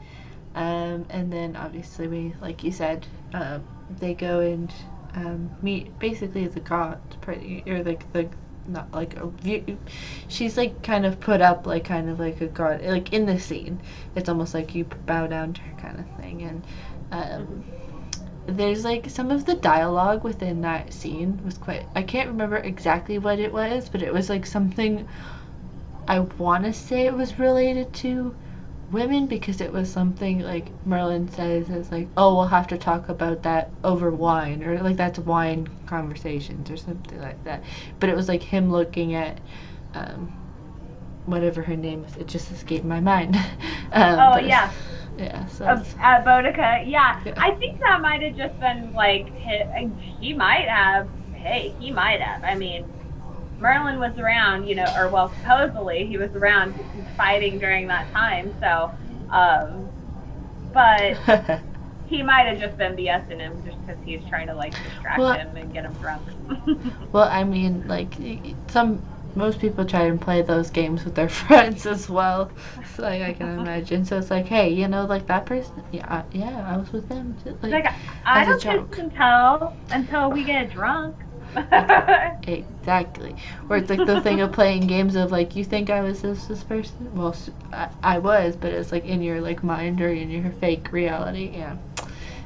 And then obviously we, like you said, they go and meet basically the god, or like the not like a view. She's like kind of put up like kind of like a god, like in the scene. It's almost like you bow down to her kind of thing, and there's like some of the dialogue within that scene was quite. I can't remember exactly what it was, but it was like something. I want to say it was related to women because it was something like Merlin says is like, oh, we'll have to talk about that over wine, or like that's wine conversations or something like that. But it was like him looking at whatever her name is. It just escaped my mind. Yeah. Yeah. So Boudica. Yeah. I think that might have just been like he might have. I mean, Merlin was around, or well, supposedly he was around fighting during that time. So, but he might have just been BSing him just because he's trying to like distract him and get him drunk. Well, I mean, like most people try and play those games with their friends as well. So like, I can imagine. So it's like, hey, like that person? Yeah, I was with them. Like I don't can tell until we get drunk. Exactly. Or it's like the thing of playing games of like, you think I was this person? Well, I was, but it's like in your like mind or in your fake reality. Yeah.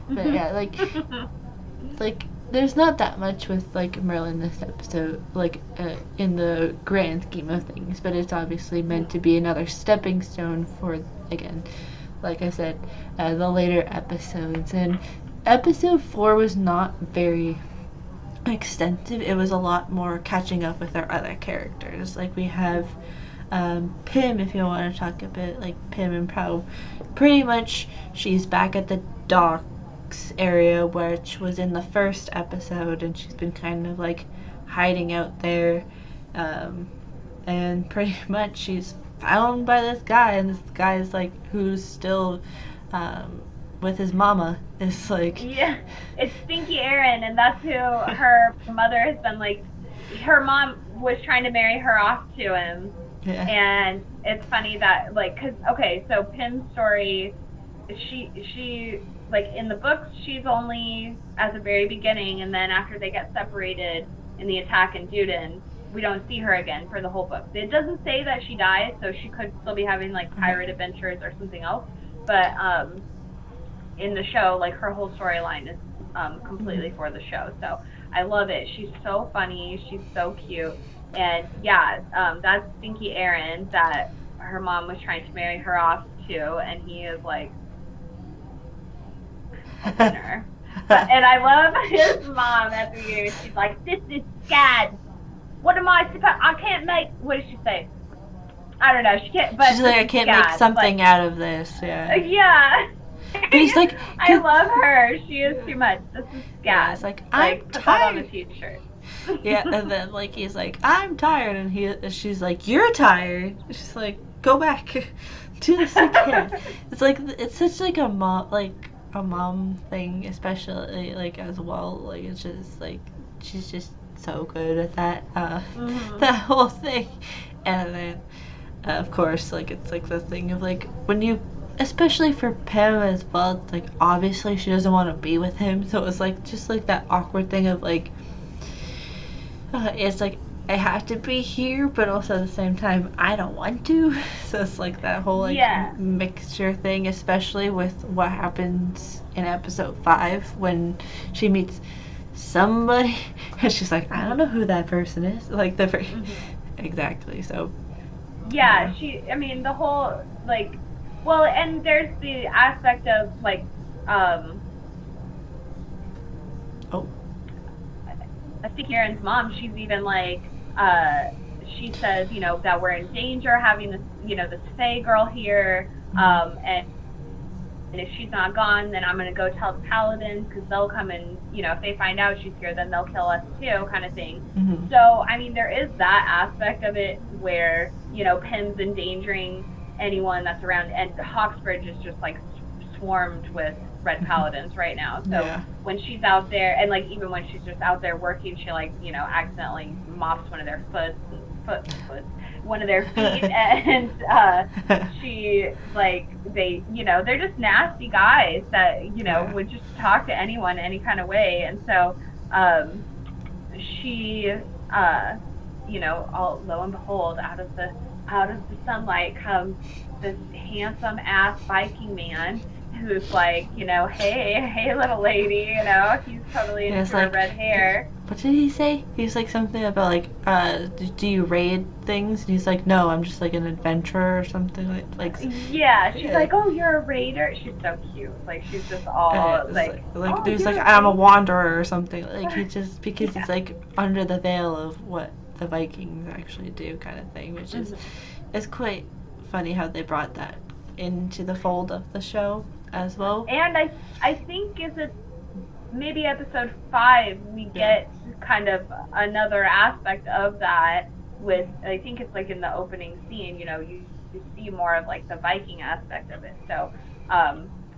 But yeah, like there's not that much with like Merlin this episode, like in the grand scheme of things, but it's obviously meant to be another stepping stone for, again, like I said, the later episodes. And episode 4 was not very extensive. It was a lot more catching up with our other characters. Like we have Pym, if you want to talk a bit, like Pym and Pro. Pretty much she's back at the docks area, which was in the first episode, and she's been kind of like hiding out there, and pretty much she's found by this guy, and this guy is like, who's still with his mama, is like, yeah, it's Stinky Erin, and that's who her mother has been like. Her mom was trying to marry her off to him. Yeah. And it's funny that like, cause okay, so Pym's story, she like in the books she's only at the very beginning, and then after they get separated in the attack in Duden, we don't see her again for the whole book. It doesn't say that she dies, so she could still be having like pirate adventures or something else, but in the show, like her whole storyline is completely for the show. So I love it. She's so funny, she's so cute, and yeah, that's Stinky Erin that her mom was trying to marry her off to, and he is like her. And I love his mom at the beginning. She's like, "This is scad. What am I supposed? I can't make." What did she say? I don't know. She can't. But she's like, "I can't make something out of this." Yeah. Yeah. But he's like, I love her. She is too much. This is scad. Yeah, it's like, I'm put tired. That on a t-shirt. Yeah, and then like he's like, "I'm tired," and she's like, "You're tired." She's like, "Go back to the sick kid." It's like, it's such like a mom thing, especially like as well. Like it's just like she's just so good at that that whole thing. And then of course, like it's like the thing of like when you, especially for Pam as well, it's like obviously she doesn't want to be with him, so it's like just like that awkward thing of like it's like I have to be here, but also at the same time I don't want to. So it's like that whole like mixture thing, especially with what happens in episode 5 when she meets somebody and she's like, I don't know who that person is. Like the exactly. So yeah, I mean, the whole, like, well, and there's the aspect of, like, um, Oh. I think Aaron's mom, she's even like, she says, that we're in danger having this, this Fae girl here, and if she's not gone, then I'm going to go tell the paladins because they'll come and, if they find out she's here, then they'll kill us too, kind of thing. Mm-hmm. So, I mean, there is that aspect of it where, Pym's endangering anyone that's around, and Hawksbridge is just like swarmed with red paladins right now. So when she's out there, and like even when she's just out there working, she like, accidentally mops one of their one of their feet, and she, like, they're just nasty guys that, would just talk to anyone any kind of way. And so she, all lo and behold, out of the sunlight comes this handsome ass Viking man who's like, hey little lady, he's totally into her red hair. What did he say? He's like something about like, do you raid things? And he's like, no, I'm just like an adventurer or something like. Yeah, she's like, oh, you're a raider. She's so cute. Like she's just all like oh, there's like I'm a wanderer or something. Like he just because it's like under the veil of what the Vikings actually do, kind of thing, which is it's quite funny how they brought that into the fold of the show as well. And I think is it maybe episode 5 we get kind of another aspect of that with, I think it's like in the opening scene, you see more of like the Viking aspect of it. So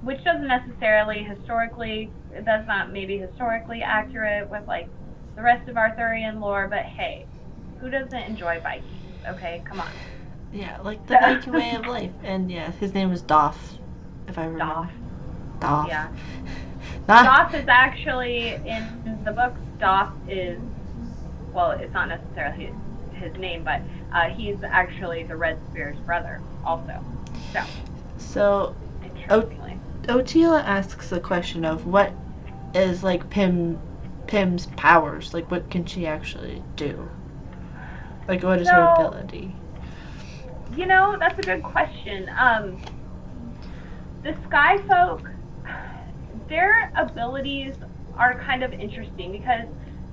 which doesn't necessarily historically, that's not maybe historically accurate with like the rest of Arthurian lore, but hey, who doesn't enjoy Vikings? Okay, come on. Yeah, like the Viking way of life. And yeah, his name was Doff, if I remember. Doff. Yeah. Doff is actually, in the books, Doff is, well, it's not necessarily his name, but he's actually the Red Spear's brother also. So Otila asks the question of what is like Pym's powers? Like what can she actually do? Like what is her ability? That's a good question. The Sky Folk, their abilities are kind of interesting because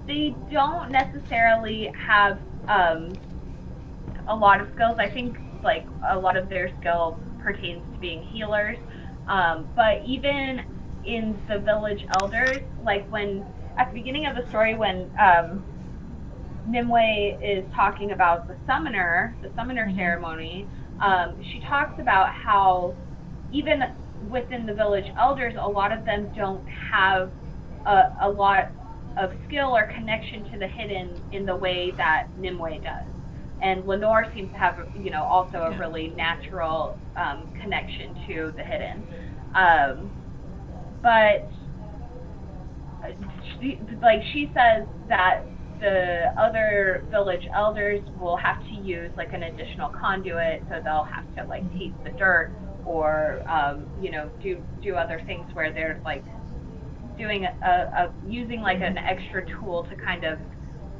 they don't necessarily have a lot of skills. I think like a lot of their skill pertains to being healers. But even in the village elders, like when at the beginning of the story when Nimue is talking about the summoner ceremony, she talks about how even within the village elders, a lot of them don't have a lot of skill or connection to the hidden in the way that Nimue does. And Lenore seems to have, also a really natural connection to the hidden. But she says that the other village elders will have to use like an additional conduit, so they'll have to like taste the dirt or do other things where they're like doing using like an extra tool to kind of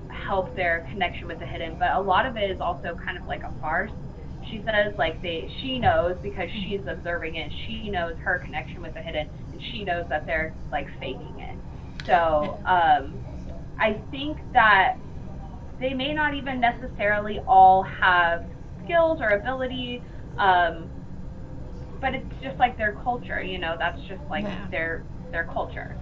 help their connection with the hidden. But a lot of it is also kind of like a farce. She says like she knows because she's observing it. She knows her connection with the hidden, and she knows that they're like faking it. So I think that they may not even necessarily all have skills or ability, but it's just like their culture, that's just like their culture.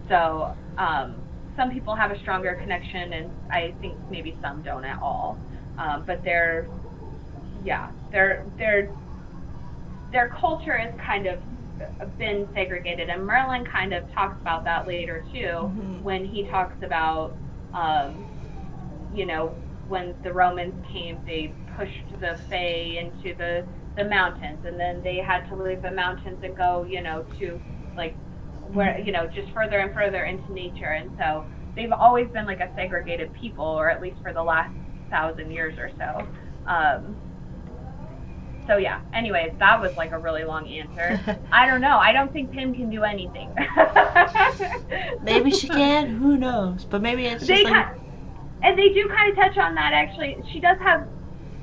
So some people have a stronger connection, and I think maybe some don't at all. But their culture is kind of been segregated, and Merlin kind of talks about that later too, when he talks about when the Romans came, they pushed the Fae into the mountains, and then they had to leave the mountains and go to like where just further and further into nature. And so they've always been like a segregated people, or at least for the last 1,000 years or so. So yeah, anyways, that was like a really long answer. I don't know. I don't think Pym can do anything. Maybe she can. Who knows? But maybe it's just and they do kind of touch on that, actually.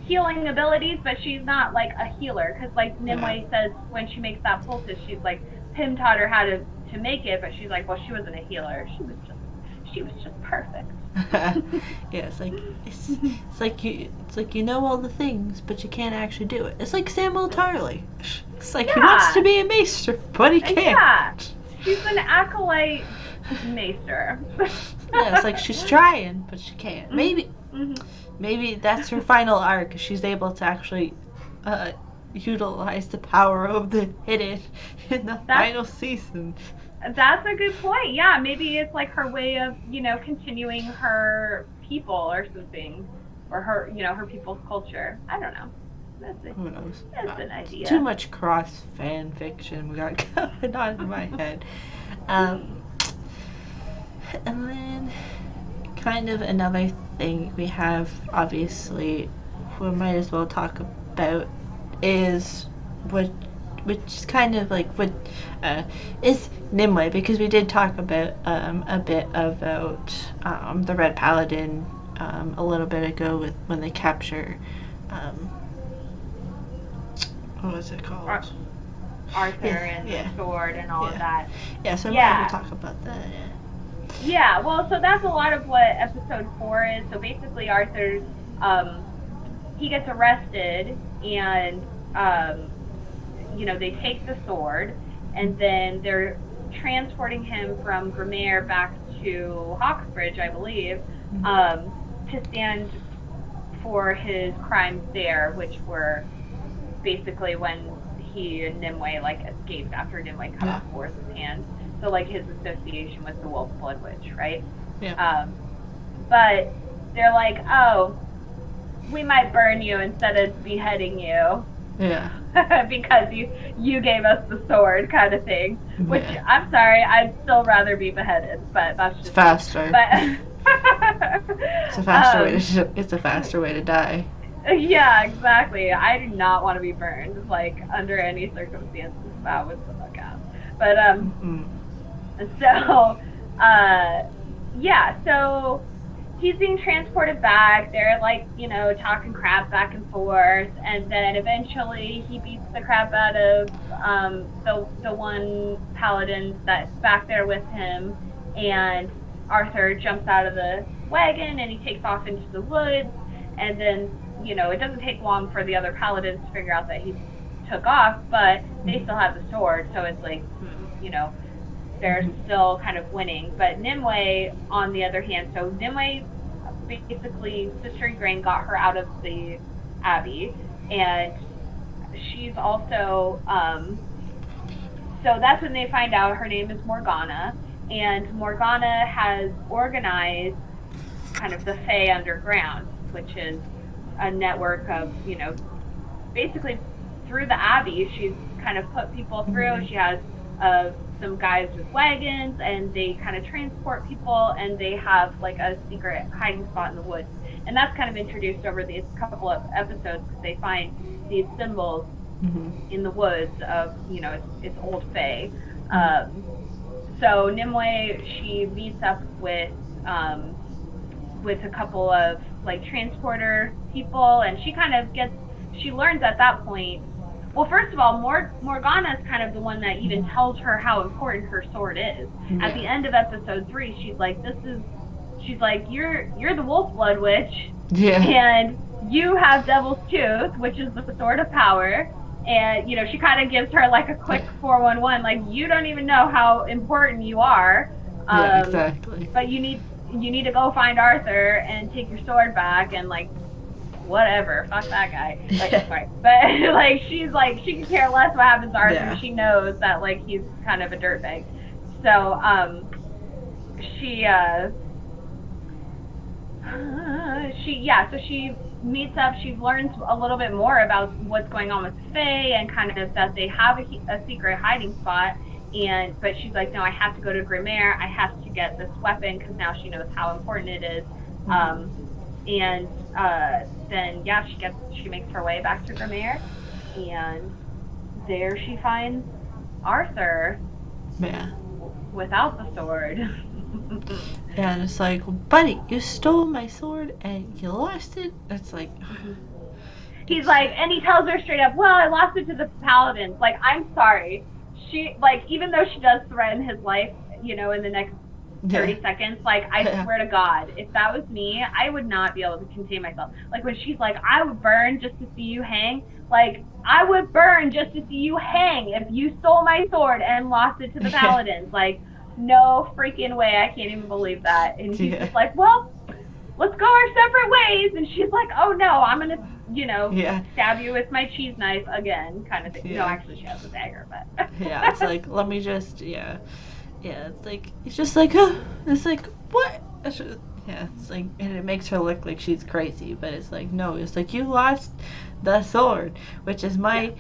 healing abilities, but she's not like a healer. Because like Nimue says when she makes that poultice, she's like, Pym taught her how to make it, but she's like, well, she wasn't a healer. She was just perfect. Yeah, it's like you know all the things, but you can't actually do it. It's like Samuel Tarly. It's like he wants to be a maester, but he can't. Yeah, she's an acolyte maester. Yeah, it's like she's trying, but she can't. Maybe that's her final arc. She's able to actually utilize the power of the hidden in the final season. That's a good point. Yeah, maybe it's like her way of, continuing her people or something, or her, her people's culture. I don't know. Who knows? That's an idea. Too much cross fan fiction we got going on in my head. And then, kind of another thing we have, obviously, we might as well talk about is which is kind of like what is Nimue, because we did talk about a bit about the Red Paladin a little bit ago with when they capture what was it called? Arthur and the sword and all of that. Yeah, so we might talk about that. Yeah, well, so that's a lot of what episode 4 is. So basically Arthur, he gets arrested and they take the sword, and then they're transporting him from Grimaire back to Hawksbridge, I believe, to stand for his crimes there, which were basically when he and Nimue escaped after Nimue cut off Boris's hand. So his association with the Wolf Blood Witch, right? Yeah. But they're like, oh, we might burn you instead of beheading you. Yeah. Because you gave us the sword, kind of thing. Which, I'm sorry, I'd still rather be beheaded, but that's just faster. But it's a faster it's a faster way to die. Yeah, exactly. I do not want to be burned, under any circumstances. That would suck out. But so he's being transported back. They're talking crap back and forth, and then eventually he beats the crap out of the one paladin that's back there with him, and Arthur jumps out of the wagon and he takes off into the woods, and then it doesn't take long for the other paladins to figure out that he took off, but they still have the sword, so it's they're still kind of winning. But Nimue, on the other hand, so Nimue, basically, Sister Igraine got her out of the Abbey, and she's also, so that's when they find out her name is Morgana, and Morgana has organized kind of the Fae Underground, which is a network of, basically through the Abbey, she's kind of put people through. She has some guys with wagons, and they kind of transport people, and they have a secret hiding spot in the woods. And that's kind of introduced over these couple of episodes, because they find these symbols in the woods of, it's old Fae. So Nimue, she meets up with a couple of transporter people, and she learns at that point. Well, first of all, Morgana is kind of the one that even tells her how important her sword is. Yeah. At the end of episode 3, she's like, you're the Wolf Blood Witch, and you have Devil's Tooth, which is the sword of power. And she kind of gives her a quick 411, you don't even know how important you are. Yeah, exactly. But you need to go find Arthur and take your sword back, and whatever, fuck that guy. Sorry. But she can care less what happens to Arthur. Yeah. She knows that he's kind of a dirtbag. So she meets up. She learns a little bit more about what's going on with Faye, and kind of that they have a secret hiding spot. But she's like, no, I have to go to Grimaire. I have to get this weapon, because now she knows how important it is. Then she makes her way back to Grimaire, and there she finds Arthur. Yeah. Without the sword. And it's like, buddy, you stole my sword and you lost it. It's like, he's like, and he tells her straight up, well, I lost it to the paladins. Like, I'm sorry. She, like, even though she does threaten his life, you know, in the next 30 seconds, like, I swear to God, if that was me, I would not be able to contain myself. Like, when she's like, I would burn just to see you hang, like, I would burn just to see you hang if you stole my sword and lost it to the paladins. Like, no freaking way, I can't even believe that. And he's just like, well, let's go our separate ways. And she's like, oh no, I'm gonna, you know, stab you with my cheese knife again, kind of thing. No, actually, she has a dagger, but. Yeah, it's like, let me just, it's like, it's just like, oh, it's like, what? It's like, and it makes her look like she's crazy, but it's like, no, it's like, you lost the sword, which is my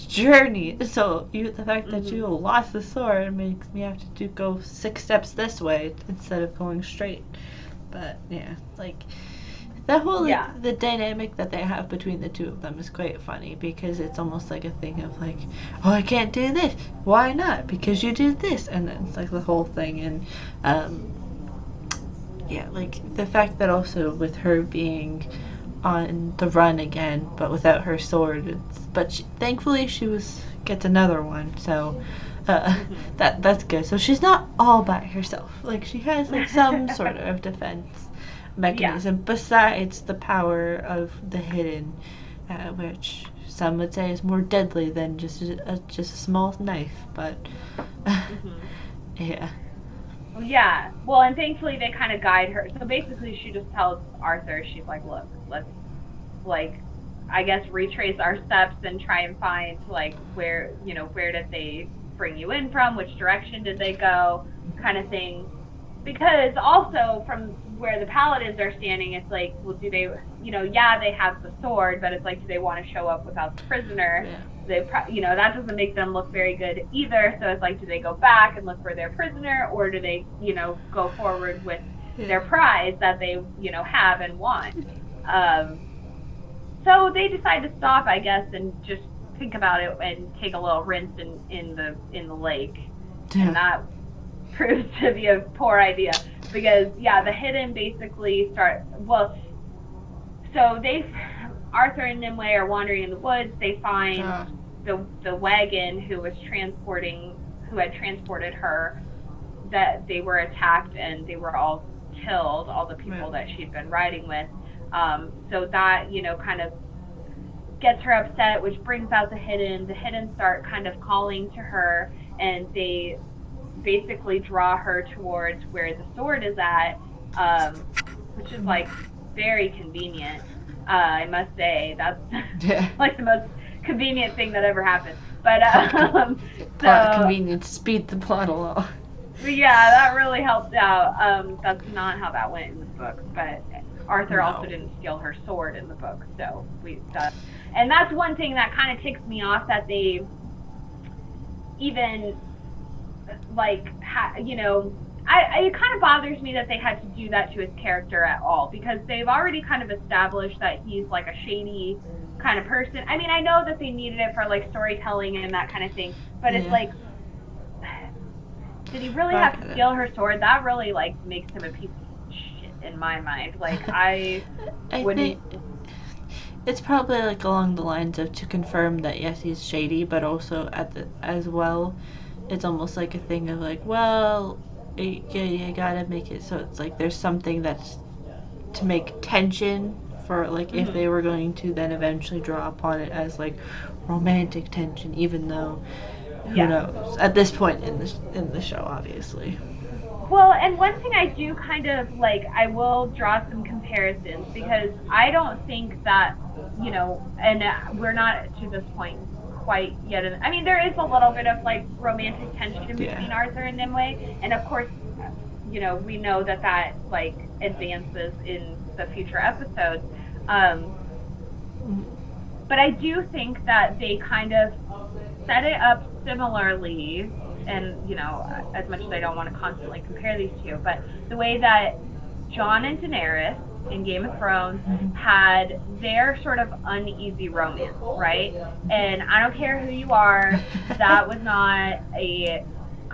journey. So the fact that you lost the sword makes me have to go 6 steps this way instead of going straight. But like that whole the dynamic that they have between the two of them is quite funny, because it's almost like a thing of like, oh, I can't do this. Why not? Because you did this, and then it's like the whole thing. And like the fact that also with her being on the run again, but without her sword, thankfully she gets another one, so that's good. So she's not all by herself. Like, she has like some sort of defense mechanism besides the power of the hidden, which some would say is more deadly than just a small knife. But yeah, well, and thankfully they kind of guide her. So basically she just tells Arthur, she's like, look, let's, like, I guess retrace our steps and try and find, like, where did they bring you in from, which direction did they go, kind of thing. Because also from where the paladins are standing, it's like, well, do they, they have the sword, but it's like, do they want to show up without the prisoner? They, that doesn't make them look very good either. So it's like, do they go back and look for their prisoner, or do they, go forward with their prize that they, have and want? So they decide to stop, I guess, and just think about it and take a little rinse in the lake, and that proves to be a poor idea, because the hidden basically start. Well, so Arthur and Nimue are wandering in the woods. They find the wagon who had transported her, that they were attacked and they were all killed, all the people that she'd been riding with. So that, kind of gets her upset, which brings out the hidden. The hidden start kind of calling to her, and they basically draw her towards where the sword is at, which is like very convenient. I must say, that's like the most convenient thing that ever happened. But so convenient to speed the plot along. Yeah, that really helped out. That's not how that went in the book, but Arthur also didn't steal her sword in the book, so and that's one thing that kind of ticks me off, that they even, like, it kind of bothers me that they had to do that to his character at all, because they've already kind of established that he's like a shady kind of person. I mean, I know that they needed it for like storytelling and that kind of thing, but it's like, did he really have to steal her sword? That really, like, makes him a piece of shit in my mind. Like, I wouldn't. Think it's probably like along the lines of, to confirm that yes, he's shady, but also as well, it's almost like a thing of like, well, you gotta make it so it's like there's something that's to make tension for, like, if they were going to then eventually draw upon it as like romantic tension, even though who knows at this point in the show, obviously. Well, and one thing I do kind of like, I will draw some comparisons, because I don't think that, and we're not to this point quite yet. I mean, there is a little bit of like romantic tension between Arthur and Nimue, and of course, we know that like advances in the future episodes. But I do think that they kind of set it up similarly, and as much as I don't want to constantly compare these two, but the way that Jon and Daenerys in Game of Thrones had their sort of uneasy romance, right? And I don't care who you are, that was not a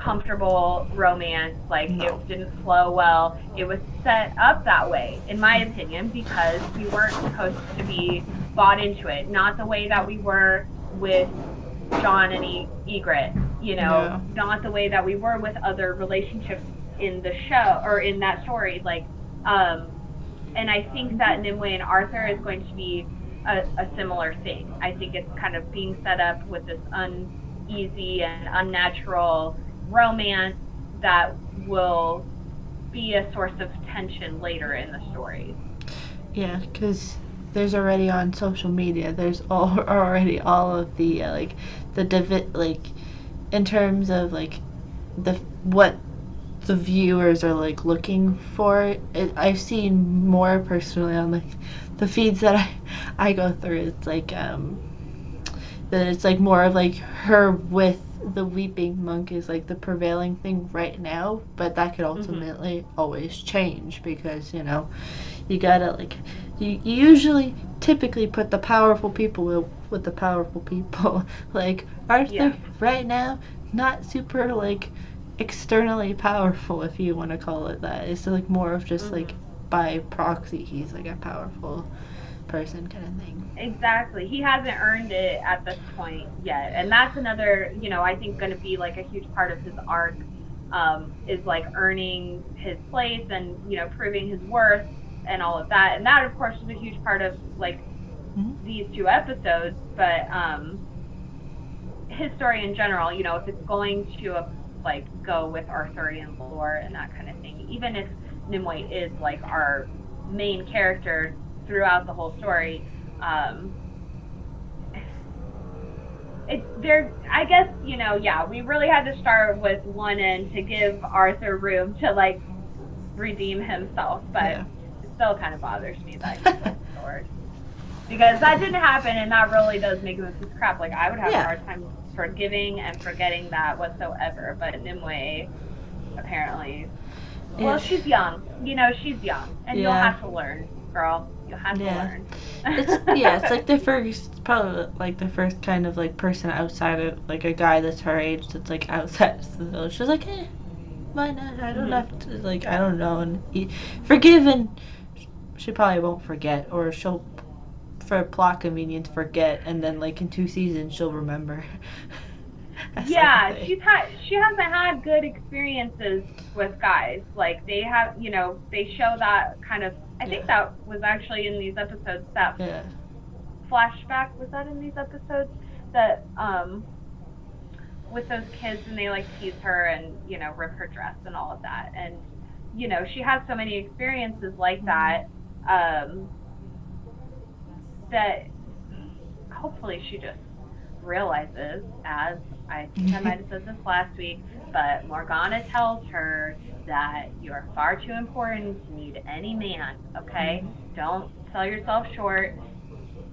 comfortable romance. Like, No. it didn't flow well. It was set up that way, in my opinion, because we weren't supposed to be bought into it. Not the way that we were with John and Egret, you know, Yeah. not the way that we were with other relationships in the show or in that story. Like, and I think that Nimue and Arthur is going to be a similar thing. I think it's kind of being set up with this uneasy and unnatural romance that will be a source of tension later in the story. Yeah, because there's already on social media. There's already all of the like in terms of like the what the viewers are like looking for. I've seen more personally on like the feeds that I go through. It's like that it's like more of like her with the weeping monk is like the prevailing thing right now, but that could ultimately always change because you gotta like you usually typically put the powerful people with the powerful people. Like Arthur right now, not super like externally powerful, if you want to call it that. It's like more of just like by proxy he's like a powerful person kind of thing. Exactly. He hasn't earned it at this point yet. And that's another, I think going to be like a huge part of his arc, is like earning his place and, proving his worth and all of that. And that, of course, is a huge part of like these 2 episodes. But his story in general, if it's going to like go with Arthurian lore and that kind of thing, even if Nimue is like our main character throughout the whole story, I guess, we really had to start with one end to give Arthur room to like redeem himself, but it still kind of bothers me that he's so sword. Because that didn't happen, and that really does make him a piece of crap. Like, I would have a hard time forgiving and forgetting that whatsoever, but Nimue, apparently, well, she's young. She's young, and you'll have to learn, girl. You'll have to learn. It's like the first, probably like the first kind of like person outside of like a guy that's her age that's like outside of the village. She's like, why not? I don't have to, like, I don't know, and forgive, and she probably won't forget, or she'll, for plot convenience, forget, and then like in 2 seasons she'll remember. Yeah, she hasn't had good experiences with guys. Like, they have, they show that kind of, I think that was actually in these episodes, that flashback, was that in these episodes? That, with those kids, and they like tease her and, rip her dress and all of that. And, she has so many experiences like that, that hopefully she just realizes, as I think I might have said this last week, but Morgana tells her that you're far too important to need any man, okay? Don't sell yourself short,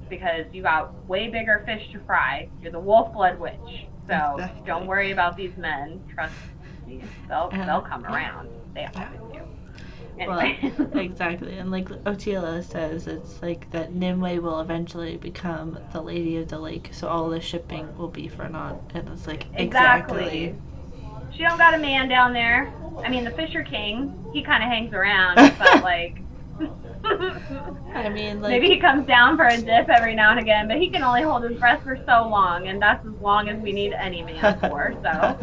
because you got way bigger fish to fry. You're the Wolf-Blood Witch, so don't worry about these men. Trust me, they'll come around. They always do. Anyway. Well, exactly, and like Otila says, it's like that Nimue will eventually become the Lady of the Lake, so all the shipping will be for naught, and it's like exactly. She don't got a man down there. I mean, the Fisher King, he kind of hangs around, but like, I mean, like, maybe he comes down for a dip every now and again, but he can only hold his breath for so long, and that's as long as we need any man for. So.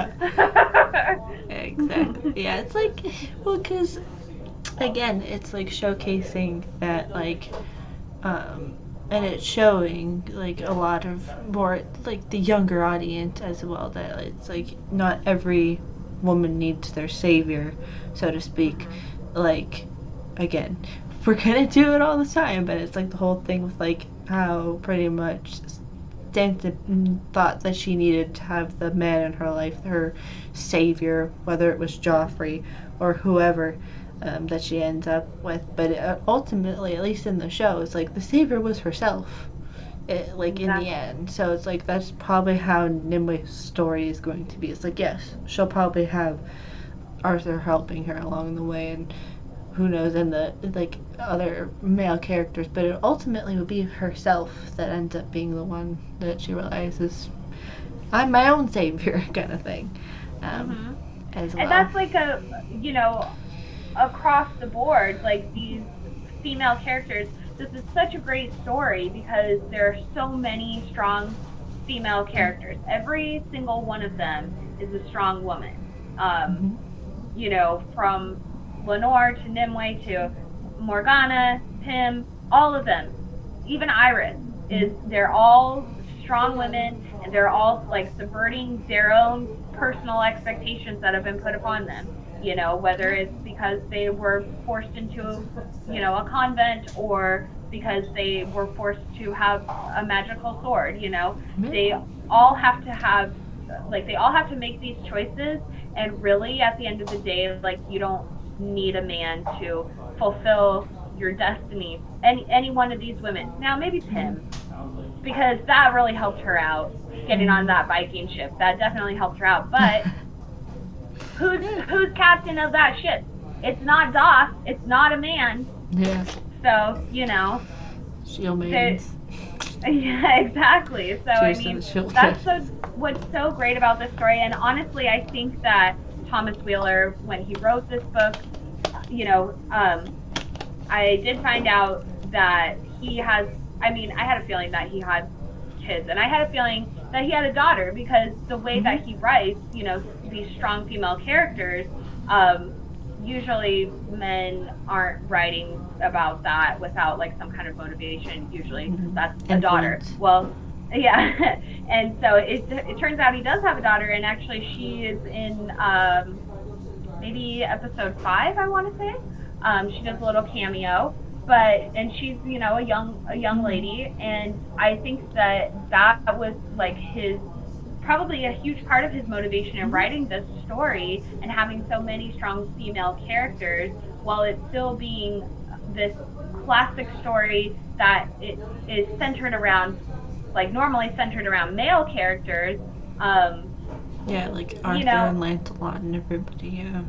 Exactly. Yeah, it's like, well, because again, it's like showcasing that, like, and it's showing like a lot of more like the younger audience as well, that it's like not every woman needs their savior, so to speak. Like, again, we're gonna do it all the time, but it's like the whole thing with like how pretty much Stanton thought that she needed to have the man in her life, her savior, whether it was Joffrey or whoever that she ends up with. But ultimately, at least in the show, it's like the savior was herself, like in the end. So it's like that's probably how Nimue's story is going to be. It's like, yes, she'll probably have Arthur helping her along the way, and who knows, and the like other male characters, but it ultimately will be herself that ends up being the one that she realizes, I'm my own savior, kind of thing. as well. And that's like across the board, like these female characters. This is such a great story because there are so many strong female characters. Every single one of them is a strong woman. Um, from Lenore to Nimue to Morgana, Pym, all of them, even Iris, they're all strong women, and they're all like subverting their own personal expectations that have been put upon them. Whether it's because they were forced into, a convent, or because they were forced to have a magical sword. They all have to have, they all have to make these choices, and really at the end of the day, like, you don't need a man to fulfill your destiny. Any one of these women. Now maybe Pym, because that really helped her out getting on that Viking ship. That definitely helped her out. But who's captain of that ship? It's not Doth. It's not a man. Yeah. So, Shield maidens. Yeah, exactly. So I mean, that's what's so great about this story. And honestly, I think that Thomas Wheeler, when he wrote this book, I did find out that he has, I had a feeling that he had kids, and I had a feeling that he had a daughter, because the way that he writes, these strong female characters, usually men aren't writing about that without like some kind of motivation. Usually that's a daughter. Well, yeah. And so it turns out he does have a daughter, and actually she is in maybe episode 5, I want to say. She does a little cameo, and she's, a young lady, and I think that was like probably a huge part of his motivation in writing this story and having so many strong female characters, while it's still being this classic story that it is centered around, like normally centered around male characters. Yeah, like Arthur and Lancelot and everybody, yeah.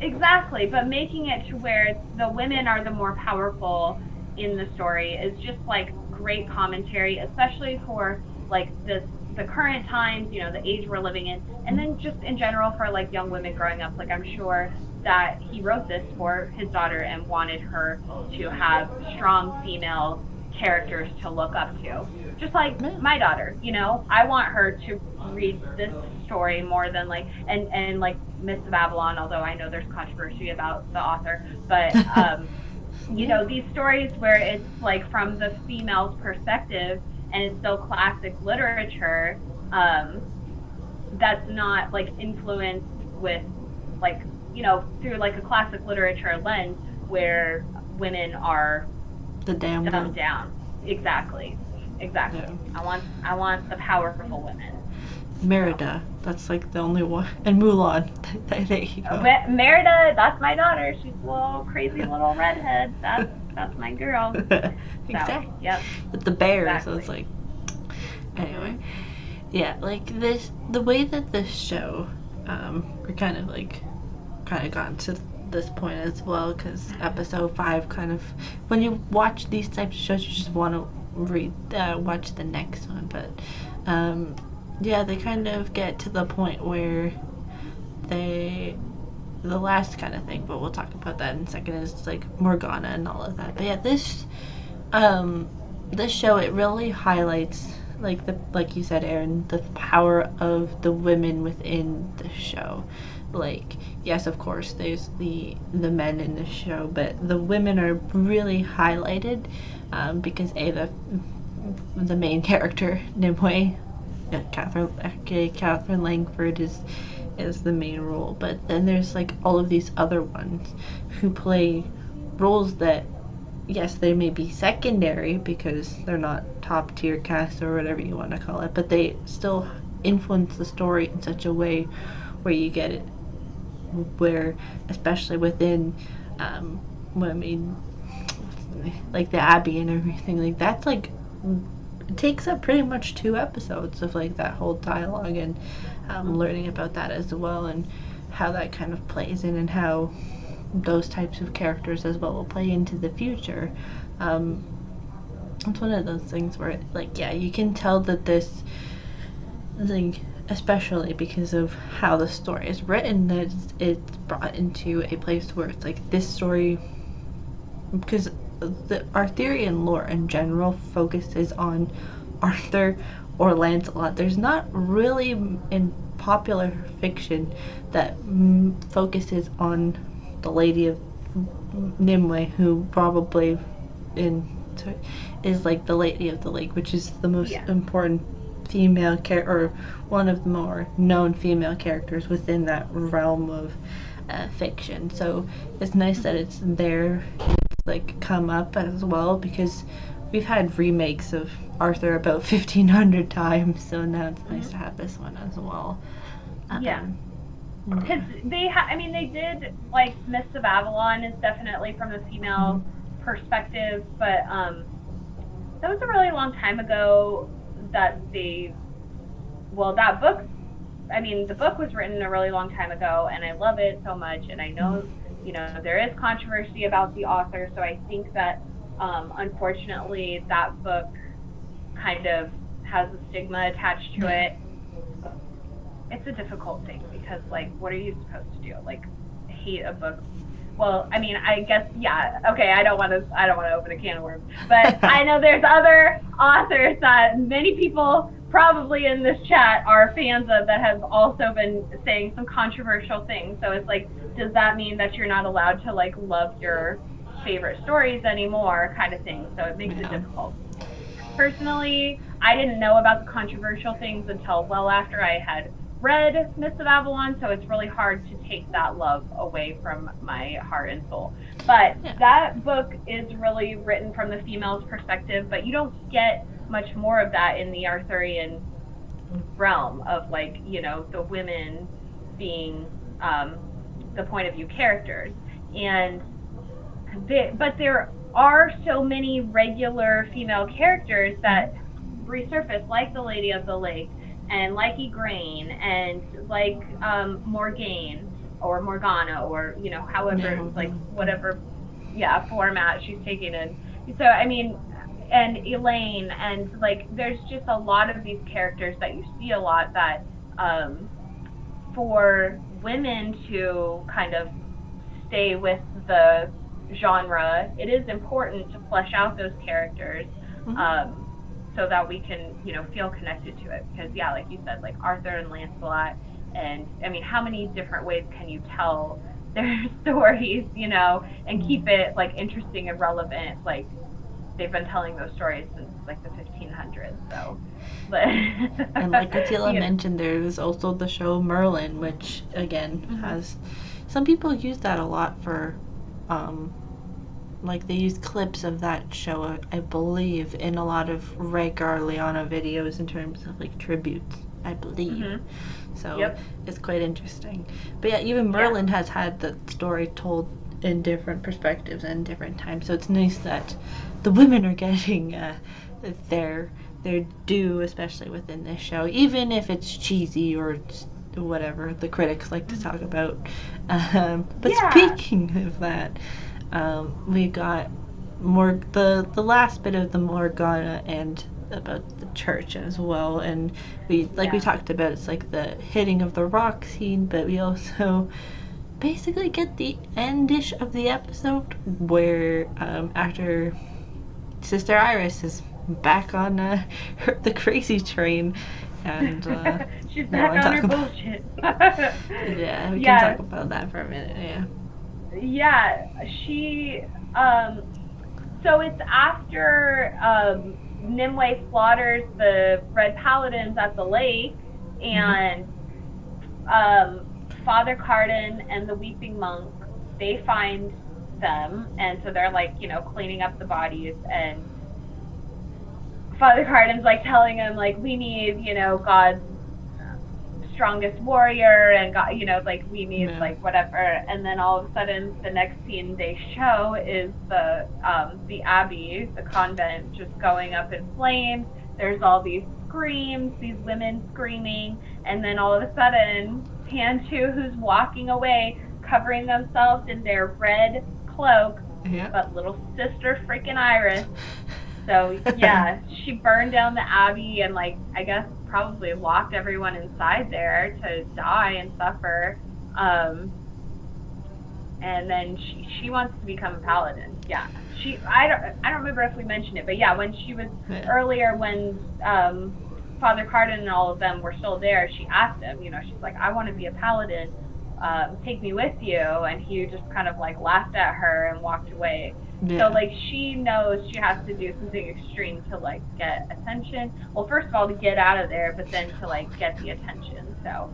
Exactly, but making it to where the women are the more powerful in the story is just like great commentary, especially for like the current times, the age we're living in, and then just in general for like young women growing up. Like, I'm sure that he wrote this for his daughter and wanted her to have strong female characters to look up to. Just like my daughter, I want her to read this story more than like, and like Miss Babylon, although I know there's controversy about the author, but these stories where it's like from the female's perspective, and it's still classic literature, that's not like influenced with like, through like a classic literature lens where women are dumbed down. Exactly. Yeah. I want the powerful women. Merida, that's like the only one, and Mulan. There you go. Merida, that's my daughter. She's a little crazy little redhead. That's my girl. Exactly. So, yep. With the bears, exactly. So it's like, anyway, yeah, like the way that this show, we're kind of gotten to this point as well, because episode 5 kind of, when you watch these types of shows, you just want to watch the next one, but yeah, they kind of get to the point where the last kind of thing, but we'll talk about that in a second, is like Morgana and all of that. But yeah, this show, it really highlights, like you said, Erin, the power of the women within the show. Like, yes, of course, there's the men in the show, but the women are really highlighted, because the main character, Nimue, Catherine Langford is the main role, but then there's like all of these other ones who play roles that, yes, they may be secondary because they're not top tier cast or whatever you want to call it, but they still influence the story in such a way where you get it, where especially within like the Abbey and everything, like that's like, it takes up pretty much 2 episodes of like that whole dialogue, and learning about that as well, and how that kind of plays in, and how those types of characters as well will play into the future. It's one of those things where, like, yeah, you can tell that like, especially because of how the story is written, that it's brought into a place where it's like this story, because the Arthurian lore in general focuses on Arthur or Lancelot. There's not really in popular fiction that focuses on the Lady of Nimue, who probably in is like the Lady of the Lake, which is the most important female character, or one of the more known female characters within that realm of fiction. So it's nice that it's there, like come up as well, because we've had remakes of Arthur about 1,500 times, so now it's nice to have this one as well. Because they did, like, Mists of Avalon is definitely from the female perspective, but that was a really long time ago that that book, the book was written a really long time ago, and I love it so much, and I know, there is controversy about the author, so I think that, unfortunately, that book kind of has a stigma attached to it. It's a difficult thing, because, like, what are you supposed to do? Like, hate a book? Well, I guess, yeah, okay, I don't want to open a can of worms, but I know there's other authors that many people probably in this chat are fans of that have also been saying some controversial things. So it's like, does that mean that you're not allowed to, like, love your favorite stories anymore, kind of thing? So it makes it difficult. Personally, I didn't know about the controversial things until well after I had read Mists of Avalon, so it's really hard to take that love away from my heart and soul. But that book is really written from the female's perspective, but you don't get much more of that in the Arthurian realm of, like, the women being the point of view characters. But there are so many regular female characters that resurface, like the Lady of the Lake, and like Igraine, and like Morgane, or Morgana, or, however, like, whatever, format she's taking in. So, and Elaine, and, like, there's just a lot of these characters that you see a lot that, for women to kind of stay with the genre, it is important to flesh out those characters, so that we can, feel connected to it. Because, like you said, like Arthur and Lancelot, and how many different ways can you tell their stories, and keep it, like, interesting and relevant? Like, they've been telling those stories since, like, the 1500s. So, but and like Attila mentioned, there's also the show Merlin, which again has, some people use that a lot for, like, they use clips of that show, I believe, in a lot of Ray Garliano videos in terms of, like, tributes, I believe. So it's quite interesting. But yeah, even Merlin has had the story told in different perspectives and different times. So it's nice that the women are getting their due, especially within this show, even if it's cheesy or whatever the critics like to talk about. But speaking of that, we got the last bit of the Morgana and about the church as well, and we talked about, it's like the hitting of the rock scene, but we also basically get the endish of the episode where after Sister Iris is back on the crazy train, and she's back on her bullshit. We can talk about that for a minute. She so it's after Nimue slaughters the Red Paladins at the lake, and Father Carden and the Weeping Monk, they find them, and so they're, like, cleaning up the bodies, and Father Carden's, like, telling them, like, we need, God's strongest warrior, and God, like, we need, like, whatever. And then all of a sudden, the next scene they show is the abbey, the convent, just going up in flames. There's all these screams, these women screaming, and then all of a sudden, pan to who's walking away, covering themselves in their red cloak, but little Sister freaking Iris So yeah, she burned down the Abbey and like I guess probably locked everyone inside there to die and suffer. And then she wants to become a paladin. Yeah, I don't remember if we mentioned it, but yeah, when she was earlier when Father Cardin and all of them were still there, she asked him, she's like, I want to be a paladin. Take me with you, and he just kind of like laughed at her and walked away. Yeah. So like she knows she has to do something extreme to like get attention. Well, first of all to get out of there, but then to like get the attention. So,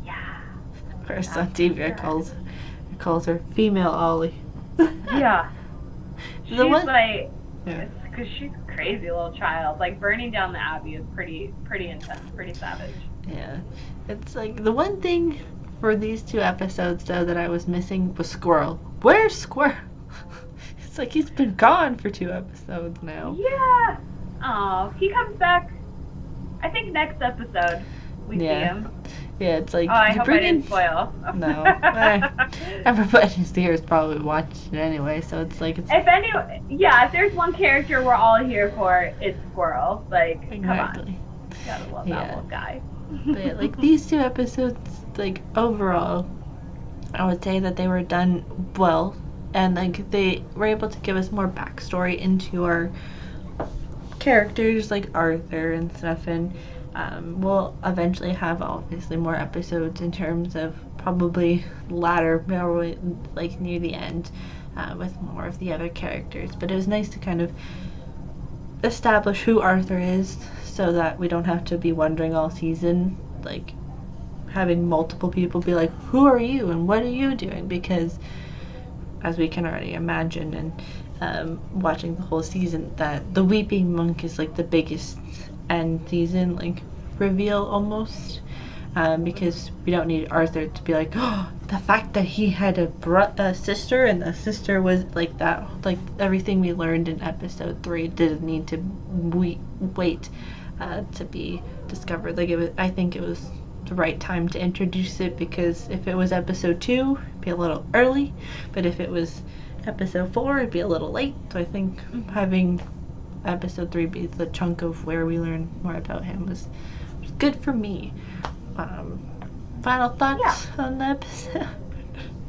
yeah. Of course, on TV calls her female Ollie. Yeah. She's like, yeah. Because she's a crazy little child. Like burning down the Abbey is pretty intense, pretty savage. Yeah, it's like the one thing for these 2 episodes though that I was missing was Squirrel. Where's Squirrel? It's like he's been gone for 2 episodes now. Yeah. Oh, he comes back. I think next episode we see him. Yeah, it's like. Oh, I hope I didn't spoil. No, everybody's here is probably watching it anyway, so it's like. If there's one character we're all here for, it's Squirrel. Like, exactly. Come on, you gotta love that little guy. But like these 2 episodes, like overall, I would say that they were done well, and like they were able to give us more backstory into our characters, like Arthur and stuff, and we'll eventually have obviously more episodes in terms of probably latter, like near the end, with more of the other characters. But it was nice to kind of establish who Arthur is, so that we don't have to be wondering all season, like having multiple people be like, who are you and what are you doing? Because as we can already imagine, and watching the whole season, that the Weeping Monk is like the biggest end season like reveal almost, because we don't need Arthur to be like, oh, the fact that he had a sister and the sister was like that, like everything we learned in episode 3 didn't need to wait to be discovered. Like I think it was the right time to introduce it, because if it was episode 2 it'd be a little early, but if it was episode 4 it'd be a little late. So I think having episode 3 be the chunk of where we learn more about him was good for me. Final thoughts on the episode?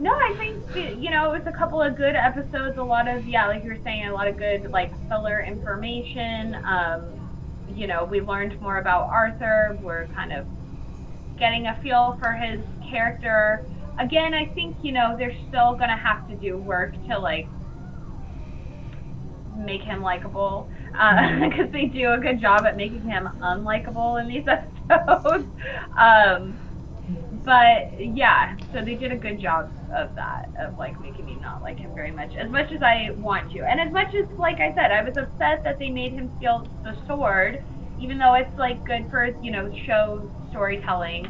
No, I think it was a couple of good episodes, a lot of like you were saying, a lot of good like filler information. We learned more about Arthur. We're kind of getting a feel for his character. Again, I think they're still gonna have to do work to like make him likable, because they do a good job at making him unlikable in these episodes. But yeah, so they did a good job of that, of like making me not like him very much as I want to, and as much as, like I said, I was upset that they made him steal the sword, even though it's like good for show storytelling.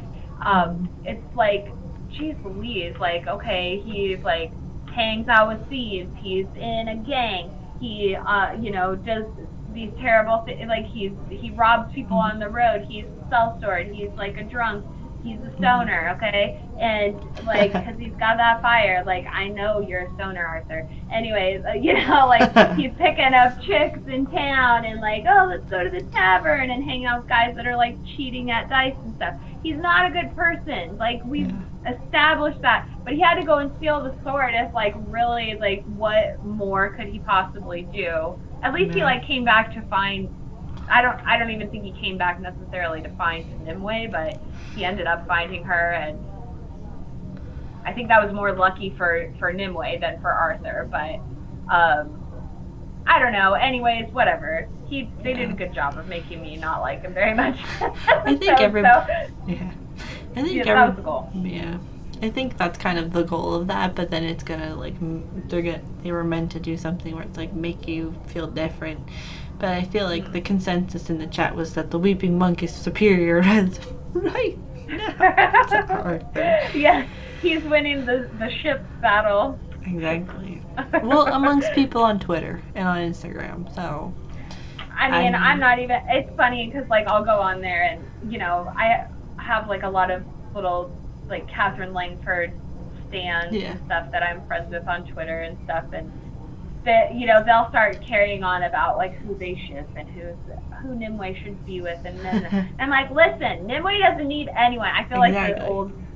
It's like, geez Louise, like, okay, he's like hangs out with thieves, he's in a gang, he does these terrible things, like he robs people on the road, he's a self-sword, he's like a drunk, he's a stoner, okay? And like, because he's got that fire, like, I know you're a stoner, Arthur. Anyways, like he's picking up chicks in town and like, oh, let's go to the tavern and hang out with guys that are like cheating at dice and stuff. He's not a good person. Like, we've established that. But he had to go and steal the sword as like, really, like, what more could he possibly do? At least he like came back to find, I don't even think he came back necessarily to find Nimue, but he ended up finding her, and I think that was more lucky for Nimue than for Arthur, but I don't know. Anyways, whatever. They did a good job of making me not like him very much. I think that was the goal. Yeah. I think that's kind of the goal of that, but then it's gonna like they were meant to do something where it's like make you feel different. But I feel like the consensus in the chat was that the Weeping Monk is superior as right now. Yeah, he's winning the ship battle. Exactly. Well, amongst people on Twitter and on Instagram, so. I mean, I'm not even. It's funny because like I'll go on there and I have like a lot of little like Catherine Langford stands and stuff that I'm friends with on Twitter and stuff, and that, they'll start carrying on about like who they ship and who Nimue should be with, and then I'm like, listen, Nimue doesn't need anyone. I feel like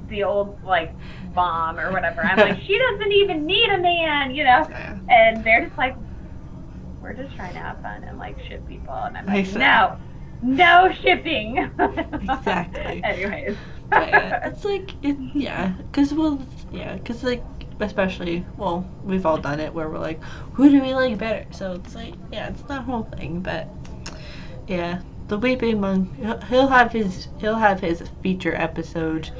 the old like mom or whatever. I'm like, she doesn't even need a man, Yeah. and they're just like, we're just trying to have fun and like ship people, and I'm like, no shipping. Exactly. Anyways. Yeah, it's like, because like, especially, well, we've all done it where we're like, who do we like better? So it's like, it's that whole thing, but yeah, the Weeping Monk, he'll have his feature episode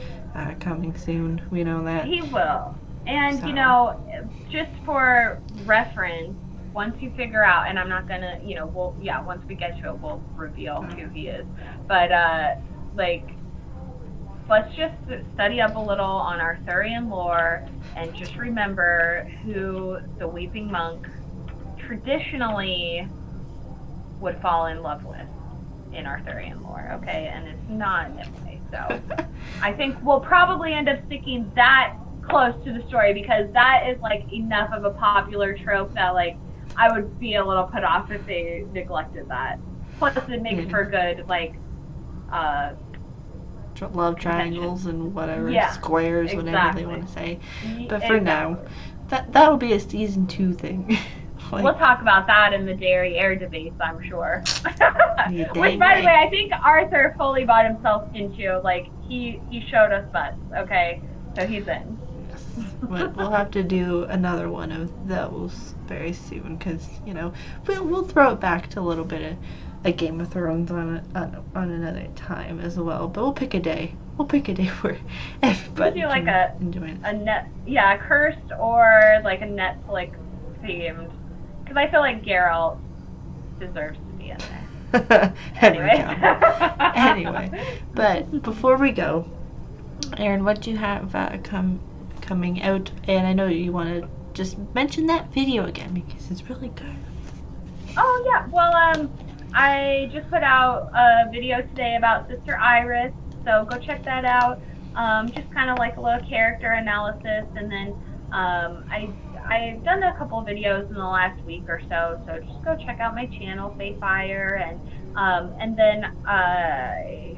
coming soon. We know that he will, and just for reference, once you figure out, and I'm not gonna, once we get to it, we'll reveal who he is, but let's just study up a little on Arthurian lore and just remember who the Weeping Monk traditionally would fall in love with in Arthurian lore, okay? And it's not Nimue. So I think we'll probably end up sticking that close to the story, because that is like enough of a popular trope that like I would be a little put off if they neglected that. Plus it makes for good like love triangles and whatever, squares, whatever they want to say. But for now, that'll be a season 2 thing. Like, we'll talk about that in the dairy air debates, I'm sure. Which, by the way, I think Arthur fully bought himself into. Like, he showed us butts, okay? So he's in. Yes. We'll have to do another one of those very soon, because, we'll throw it back to a little bit of a Game of Thrones on another time as well. But we'll pick a day. We'll pick a day where everybody we'll do like enjoy it. a cursed or like a Netflix themed. Because I feel like Geralt deserves to be in there. Anyway, but before we go, Erin, what do you have coming out? And I know you want to just mention that video again because it's really good. Oh yeah, well I just put out a video today about Sister Iris, so go check that out. Just kind of like a little character analysis, and then I've done a couple of videos in the last week or so just go check out my channel, Fayfire, and then I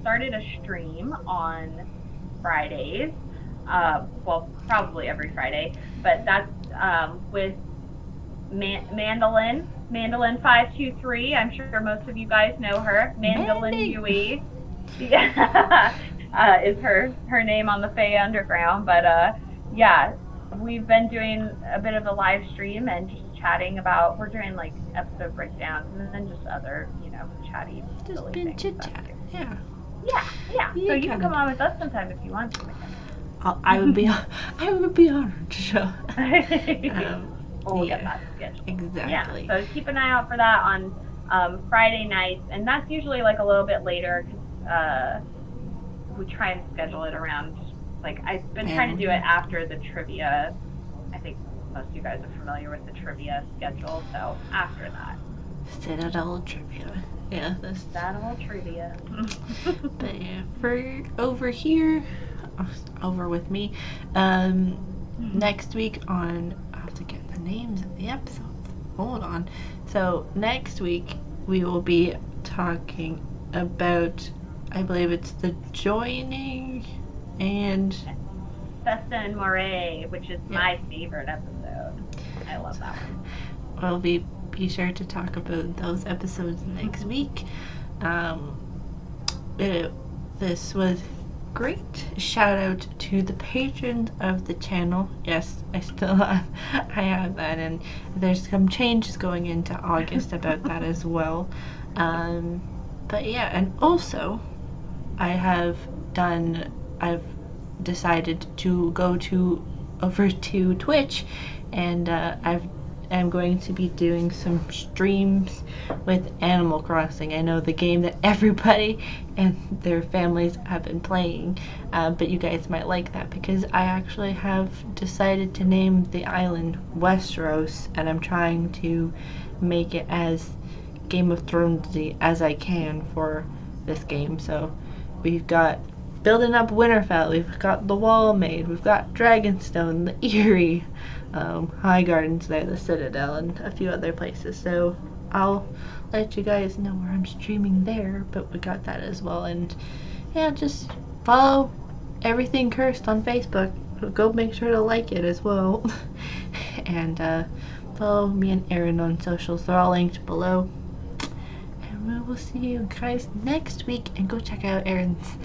started a stream on Fridays, well, probably every Friday, but that's with Mandolin 523. I'm sure most of you guys know her. Mandolin Yui is her name on the Fae Underground, but yeah, we've been doing a bit of a live stream and just chatting about, we're doing like episode breakdowns and then just other, chatty, just been chit chat. Yeah. So you can come on with us sometime if you want to. I would be honored to show. We'll get that scheduled. Exactly. Yeah, so keep an eye out for that on Friday nights, and that's usually like a little bit later because we try and schedule it around. Like, I've been trying to do it after the trivia. I think most of you guys are familiar with the trivia schedule, so after that. Citadel trivia. Yeah, that's Citadel trivia. But yeah, for over here, over with me, next week on, I have to get the names of the episodes. Hold on. So next week we will be talking about, I believe it's the joining and Festa and Moray, which is my favorite episode. I love that one. We'll be sure to talk about those episodes next week. This was great. Shout out to the patrons of the channel. Yes, I have that, and there's some changes going into August about that as well. But yeah, and also I've decided to go over to Twitch, and I'm going to be doing some streams with Animal Crossing. I know the game that everybody and their families have been playing, but you guys might like that because I actually have decided to name the island Westeros, and I'm trying to make it as Game of Thronesy as I can for this game. So we've got building up Winterfell, we've got the wall made, we've got Dragonstone, the Eyrie, High Gardens there, the Citadel, and a few other places. So I'll let you guys know where I'm streaming there, but we got that as well. And yeah, just follow Everything Cursed on Facebook. Go make sure to like it as well. And follow me and Erin on socials. They're all linked below. And we will see you guys next week. And go check out Erin's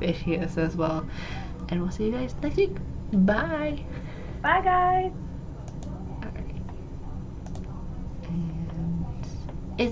videos as well. And we'll see you guys next week. Bye. Bye, guys.